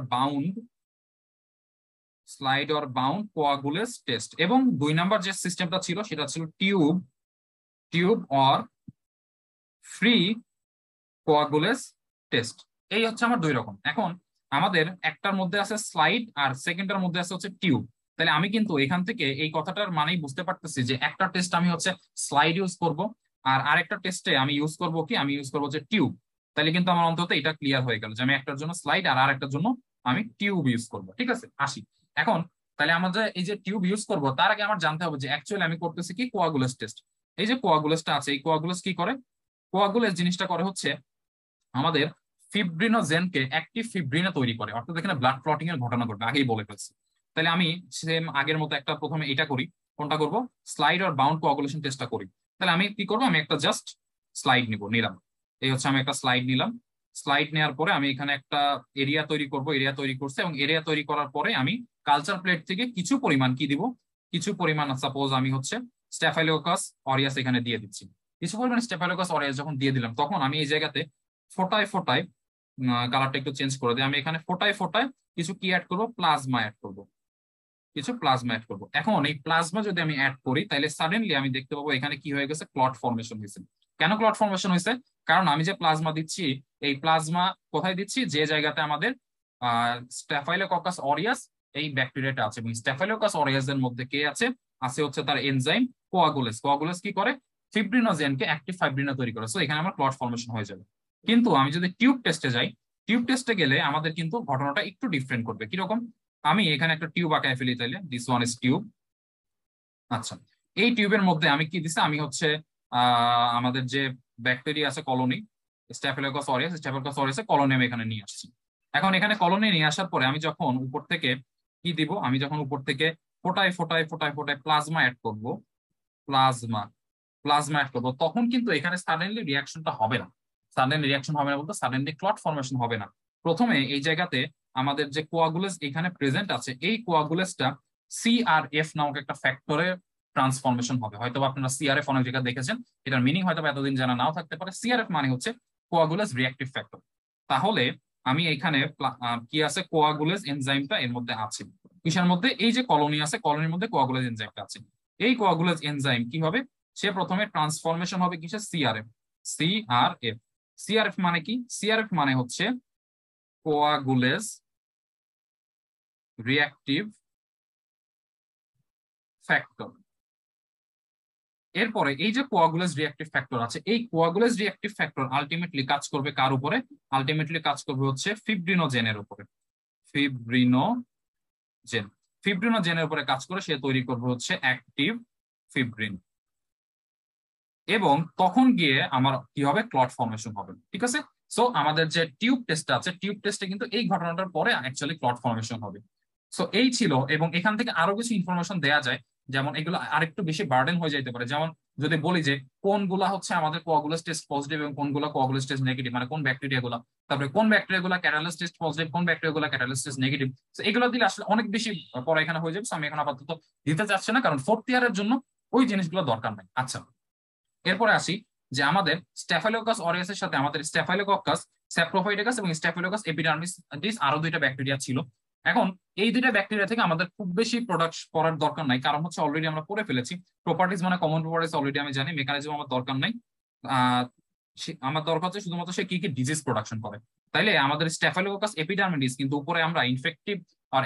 bound coagulase test. এবং দুই নাম্বার যে সিস্টেমটা ছিল সেটা ছিল tube or free coagulase test. এই হচ্ছে আমার দুই রকম। এখন আমাদের একটার মধ্যে আছে স্লাইড আর সেকেন্ডটার মধ্যে আছে হচ্ছে টিউব। তাহলে আমি কিন্তু এখান থেকে এই কথাটার মানেই বুঝতে পারতেছি যে একটা টেস্ট আমি হচ্ছে স্লাইড ইউজ করব, আর আরেকটা টেস্টে আমি ইউজ করব কি? আমি ইউজ করবো হচ্ছে টিউব। তাহলে কিন্তু আমার অন্তত এটা ক্লিয়ার হয়ে গেল যে আমি একটার জন্য স্লাইড আর আরেকটার জন্য আমি টিউব ইউজ করব। ঠিক আছে, আসি এখন। তাহলে আমাদের এই যে টিউব ইউজ করব, তার আগে আমার জানতে হবে যে অ্যাকচুয়ালি আমি করতেছি কি? কোয়াগুলেস টেস্ট। এই যে কোয়াগুলেসটা আছে, এই কোয়াগুলেস কি করে? কোয়াগুলেস জিনিসটা করে হচ্ছে আমাদের ফিব্রিনোজেনকে অ্যাক্টিভ ফিব্রিনে তৈরি করে, অর্থাৎ এখানে ব্লাড ক্লটিং এর ঘটনা ঘটবে, আগেই বলে ফেলছি। তাহলে আমি সেম আগের মতো একটা প্রথমে এটা করি। কোনটা করব? স্লাইড আর বাউন্ড কোয়াগুলেশন টেস্টটা করি। তাহলে আমি কি করবো? আমি একটা জাস্ট স্লাইড নিলাম। এই হচ্ছে আমি একটা স্লাইড নিলাম। স্লাইড নেওয়ার পরে আমি এখানে একটা এরিয়া তৈরি করব, এরিয়া তৈরি করছে, এবং এরিয়া তৈরি করার পরে আমি কালচার প্লেট থেকে কিছু পরিমাণ কি দিব, কিছু পরিমাণ সাপোজ আমি হচ্ছে স্ট্যাফাইলোকাস অরিয়াস এখানে দিয়ে দিচ্ছি। কিছু পরিমাণ স্ট্যাফাইলোকাস অরিয়াস যখন দিয়ে দিলাম, তখন আমি এই জায়গাতে ফোটায় ফোটায়, কালারটা একটু চেঞ্জ করে দিই, আমি এখানে ফোটায় ফোটায় কিছু কি অ্যাড করবো, প্লাজমা অ্যাড করবো, কিছু প্লাজমা অ্যাড করবো। এখন এই প্লাজমা যদি আমি অ্যাড করি, তাহলে সাডেনলি আমি দেখতে পাবো এখানে কি হয়ে গেছে, ক্লট ফর্মেশন হয়েছে। কেন ক্লট ফর্মেশন হয়েছে? কারণ আমি যে প্লাজমা দিচ্ছি, এই প্লাজমা কোথায় দিচ্ছি, যে জায়গাতে আমাদের স্ট্যাফাইলোককাস অরিয়াস এই ব্যাকটেরিয়াটা আছে, এবং স্ট্যাফাইলোককাস অরিয়াস এর মধ্যে কে আছে, আছে হচ্ছে তার এনজাইম কোয়াগুলেস। কোয়াগুলেস কি করে, ফিব্রিনোজেনকে অ্যাক্টিভ ফাইব্রিনো তৈরি করে। সো এখানে আমার ক্লট ফর্মেশন হয়ে যাবে। কিন্তু আমি যদি টিউব টেস্টে যাই, টিউব টেস্টে গেলে আমাদের কিন্তু ঘটনাটা একটু ডিফারেন্ট করবে। কিরকম, আমি এখানে একটা টিউব আঁকায় ফেলি, তাইলে দিস ওয়ান ইজ টিউব। আচ্ছা, এই টিউবের মধ্যে আমি কি দিছি, আমি হচ্ছে আমাদের যে ব্যাকটেরিয়া আছে কলোনি, স্ট্যাফিলোককাস অরিয়াস, স্ট্যাফিলোককাস অরিয়াসের কলোনি আমি এখানে নিয়ে আসছি। এখন এখানে কলোনি নিয়ে আসার পরে আমি যখন উপর থেকে কি দিব, আমি যখন উপর থেকে ফোটায় ফোটায় ফোটায় ফোটায় প্লাজমা অ্যাড করব, প্লাজমা প্লাজমা অ্যাড করবো, তখন কিন্তু এখানে সাডেনলি রিয়াকশনটা হবে না। সাডেনলি রিয়াকশন হবে না বলতে সাডেনলি ক্লট ফর্মেশন হবে না। প্রথমে এই জায়গাতে আমাদের যে কোয়াগুলেস এখানে প্রেজেন্ট আছে, এই কোয়াগুলেসটা সিআরএফ নামক একটা ফ্যাক্টরে ট্রান্সফরমেশন হবে। হয়তো আপনারা সিআরএফ অনেক জায়গায় দেখেছেন, এটার মিনিং হয়তো এতদিন জানা নাও থাকতে পারে। সিআরএফ মানে হচ্ছে কোয়াগুলেস রিঅ্যাক্টিভ ফ্যাক্টর। তাহলে আমি এখানে কি আছে, কোয়াগুলেস এনজাইমটা এর মধ্যে আছে। কিসের মধ্যে, এই যে কলোনি আছে, কলোনির মধ্যে কোয়াগুলেস এনজাইমটা আছে। এই কোয়াগুলেস এনজাইম কি হবে, সে প্রথমে ট্রান্সফরমেশন হবে কিসে, সিআরএফ। সিআরএফ, সিআরএফ মানে কি, সিআরএফ মানে হচ্ছে কোয়াগুলেস রিঅ্যাক্টিভ ফ্যাক্টর। এরপরে এই যে কোয়াগুলেস রিঅ্যাক্টিভ ফ্যাক্টর আছে, এই কোয়াগুলেস রিঅ্যাক্টিভ ফ্যাক্টর আলটিমেটলি কাজ করবে কার উপরে, আলটিমেটলি কাজ করবে হচ্ছে ফিব্রিনোজেনের উপরে। ফিব্রিনোজেন, ফিব্রিনোজেনের উপরে কাজ করে সে তৈরি করবে হচ্ছে অ্যাক্টিভ ফিব্রিন। এবং তখন গিয়ে আমার কি হবে, ক্লট ফর্মেশন হবে। ঠিক আছে, সো আমাদের যে টিউব টেস্ট আছে, টিউব টেস্টে কিন্তু এই ঘটনাটার পরে অ্যাকচুয়ালি ক্লট ফর্মেশন হবে। সো এই ছিল, এবং এখান থেকে আরো কিছু ইনফরমেশন দেওয়া যায়, যেমন এগুলো আরেকটু বেশি বার্ডেন হয়ে যেতে পারে। যেমন যদি বলি যে কোনগুলা হচ্ছে আমাদের কোয়াগুলাস টেস্ট পজিটিভ এবং কোনগুলা কোয়াগুলাস টেস্ট নেগেটিভ, মানে কোন ব্যাকটেরিয়া গুলা, তারপরে কোন ব্যাকটেরিয়া গুলা ক্যাটালিস টেস্ট পজিটিভ, কোন ব্যাকটেরিয়া গুলা ক্যাটালিস টেস্ট নেগেটিভ। এগুলো দিলে আসলে অনেক বেশি পড়া এখানে হয়ে যাবে। আমি এখন আপাতত দিতে চাচ্ছি না, কারণ ফোর্থ ইয়ারের জন্য ওই জিনিসগুলো দরকার নাই। আচ্ছা, এরপরে আসি যে আমাদের স্ট্যাফাইলোকাস অরিয়াসের সাথে আমাদের স্ট্যাফাইলোকক্কাস স্যাপ্রোফাইটিকাস এবং স্ট্যাফাইলোকাস এপিডার্মিস আরো দুইটা ব্যাকটেরিয়া ছিল। এখন এই দুইটা ব্যাকটেরিয়া থেকে আমাদের খুব বেশি প্রোডাক্ট করার দরকার নাই, কারণ হচ্ছে অলরেডি আমরা পড়ে ফেলেছি। প্রপার্টিজ মানে কমন প্রপার্টিজ অলরেডি আমি জানি, মেকানিজম আমার দরকার নাই। আহ আমার দরকার হচ্ছে শুধুমাত্র সে কি কি ডিজিজ প্রোডাকশন করে। তাইলে আমাদের স্ট্যাফাইলোকক্কাস এপিডার্মিডিস কিন্তু উপরে আমরা ইনফেক্টিভ আর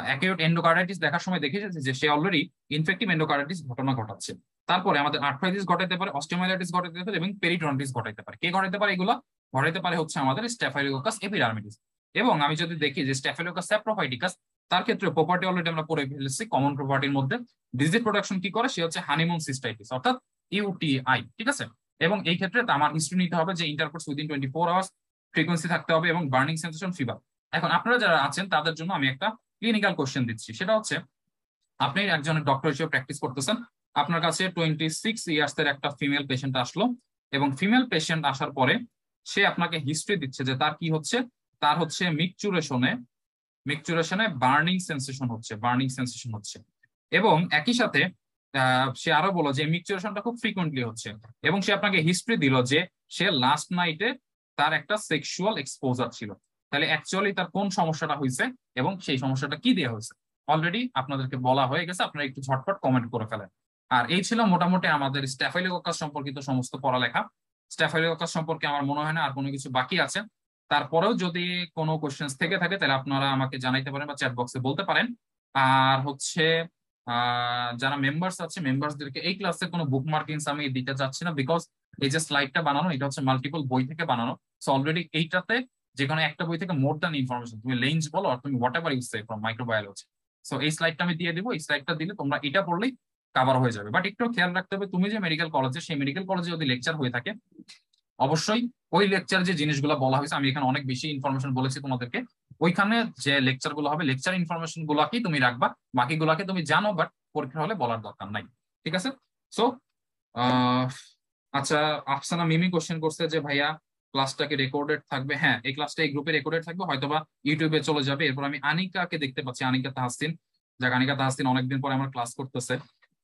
অ্যাকিউট এন্ডোকার্ডাইটিস দেখার সময় দেখেছি যে সে অলরেডি ইনফেক্টিভ এন্ডোকার্ডাইটিস ঘটনা ঘটাচ্ছে। তারপরে আমাদের আর্থ্রাইটিস ঘটাইতে পারে, অস্টিওমাইলাইটিস ঘটাইতে পারে, এবং পেরিটোনিটিস ঘটাইতে পারে। কে ঘটাইতে পারে এগুলো? ঘটাইতে পারে হচ্ছে আমাদের স্ট্যাফাইলোকক্কাস এপিডার্মিডিস। এবং আমি যদি দেখি যে স্ট্যাফাইলোকক্কাস স্যাপ্রোফাইটিকাস, তার ক্ষেত্রে প্রপার্টি অলরেডি আমরা পড়ে ফেলেছি। কমন প্রপার্টির মধ্যে ডিজিজ প্রোডাকশন কি করে, সে হচ্ছে হানিমুন সিস্টাইটিস অর্থাৎ ইউটিআই। ঠিক আছে, এবং এই ক্ষেত্রে আমার হিস্ট্রি নিতে হবে যে ইন্টারকোর্স উইদিন 24 আওয়ার্স, ফ্রিকোয়েন্সি থাকতে হবে, এবং বার্নিং সেন্সেশন, ফিভার। এখন আপনারা যারা আছেন তাদের জন্য আমি একটা ক্লিনিক্যাল কোশ্চেন দিচ্ছি, সেটা হচ্ছে আপনি একজন ডক্টর হিসেবে প্র্যাকটিস করতেছেন, আপনার কাছে 26 ইয়ার্স এর একটা ফিমেল পেশেন্ট আসলো, এবং ফিমেল পেশেন্ট আসার পরে সে আপনাকে হিস্ট্রি দিচ্ছে যে তার কি হচ্ছে, তার হচ্ছে মিকচুরেশনে বার্নিং সেন্সেশন হচ্ছে। এবং একই সাথে সে আরো বলল যে মিকচুরেশনটা খুব ফ্রিকোয়েন্টলি হচ্ছে, এবং সে আপনাকে হিস্ট্রি দিল যে সে লাস্ট নাইটে তার একটা সেক্সুয়াল এক্সপোজার ছিল। তাহলে অ্যাকচুয়ালি তার কোন সমস্যাটা হয়েছে এবং সেই সমস্যাটা কি দেওয়া হয়েছে অলরেডি আপনাদেরকে বলা হয়ে গেছে, আপনারা একটু ঝটপট কমেন্ট করে ফেলেন। আর এই ছিল মোটামুটি আমাদের স্ট্যাফাইলোকক্কাস সম্পর্কিত সমস্ত পড়ালেখা। স্ট্যাফাইলোকক্কাস সম্পর্কে আমার মনে হয় না আর কোনো কিছু বাকি আছে। তারপরেও যদি কোনো কোশ্চেন্স থেকে থাকে তাহলে আপনারা আমাকে জানাইতে পারেন বা চ্যাট বক্সে বলতে পারেন। আর হচ্ছে যারা মেম্বার্স আছে, মেম্বার্সদেরকে এই ক্লাসে কোনো বুক মার্কিংস আমি দিতে চাচ্ছি না, বিকজ এই যে স্লাইডটা বানানো এটা হচ্ছে মাল্টিপল বই থেকে বানানো। সো অলরেডি এইটাতে যে কোনো একটা বই থেকে মোর দ্যান ইনফরমেশন, তুমি লেঞ্জ বলো আর তুমি whatever you say from microbiology. So এই স্লাইডটা আমি দিয়ে দিব, এই স্লাইডটা দিলে তোমরা এটা পড়লেই কাভার হয়ে যাবে। বাট একটু খেয়াল রাখতে হবে, তুমি যে মেডিকেল কলেজে, সেই মেডিকেল কলেজে যদি লেকচার হয়ে থাকে, অবশ্যই ওই লেকচার যে জিনিসগুলো বলা হয়েছে, আমি এখানে অনেক বেশি ইনফরমেশন বলেছি তোমাদেরকে, ওইখানে যে লেকচার গুলো হবে লেকচার ইনফরমেশন গুলাকেই তুমি রাখবা, বাকিগুলাকে তুমি জানো বাট পরীক্ষা হলে বলার দরকার নাই। ঠিক আছে, সো আচ্ছা, আফসানা মিমি কোশ্চেন করছে যে ভাইয়া ক্লাসটাকে রেকর্ডেড থাকবে, হ্যাঁ এই ক্লাসটা এই গ্রুপে রেকর্ডেড থাকবে, হয়তোবা ইউটিউবে চলে যাবে। এরপর আমি আনিকাকে দেখতে পাচ্ছি, আনিকা তাহসিন, যাক আনিকা তাহসিন অনেকদিন পরে আমার ক্লাস করতেছে।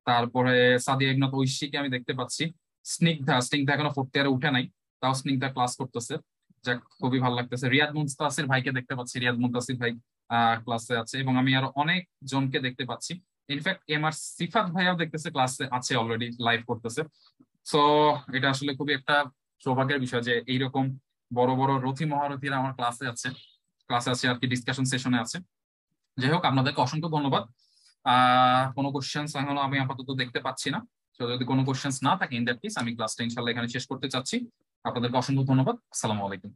তারপরে সাদিয়া ইবনাত ঐশীকে আমি দেখতে পাচ্ছি। স্নিগ্ধা, স্নিগ্ধা এখনো ফোর্থ ইয়ারে উঠে নাই, তাও স্নিগ্ধা ক্লাস করতেছে, যাক খুবই ভালো লাগতেছে। রিয়াদ মুনতাসির ভাইকে দেখতে পাচ্ছি, রিয়াদ মুনতাসির ভাই ক্লাসে আছে, এবং আমি আরো অনেক জনকে দেখতে পাচ্ছি। ইনফ্যাক্ট এমআর সিফাত ভাইয়াও দেখতেছে ক্লাসে আছে, অলরেডি লাইভ করতেছে। সো এটা আসলে খুবই একটা সৌভাগ্যের বিষয় যে এইরকম বড় বড় রথী মহারথীরা আমার ক্লাসে আছে আর কি, ডিসকাশন সেশনে আছে। যাই হোক, আপনাদেরকে অসংখ্য ধন্যবাদ। কোনো কোশ্চেন্স এখনো আমি আপাতত দেখতে পাচ্ছি না। তো যদি কোনো কোশ্চেন্স না থাকে ইন দ্যাট কেস আমি ক্লাসটা ইনশাল্লাহ এখানে শেষ করতে চাচ্ছি। আপনাদেরকে অসংখ্য ধন্যবাদ। আসসালামু আলাইকুম।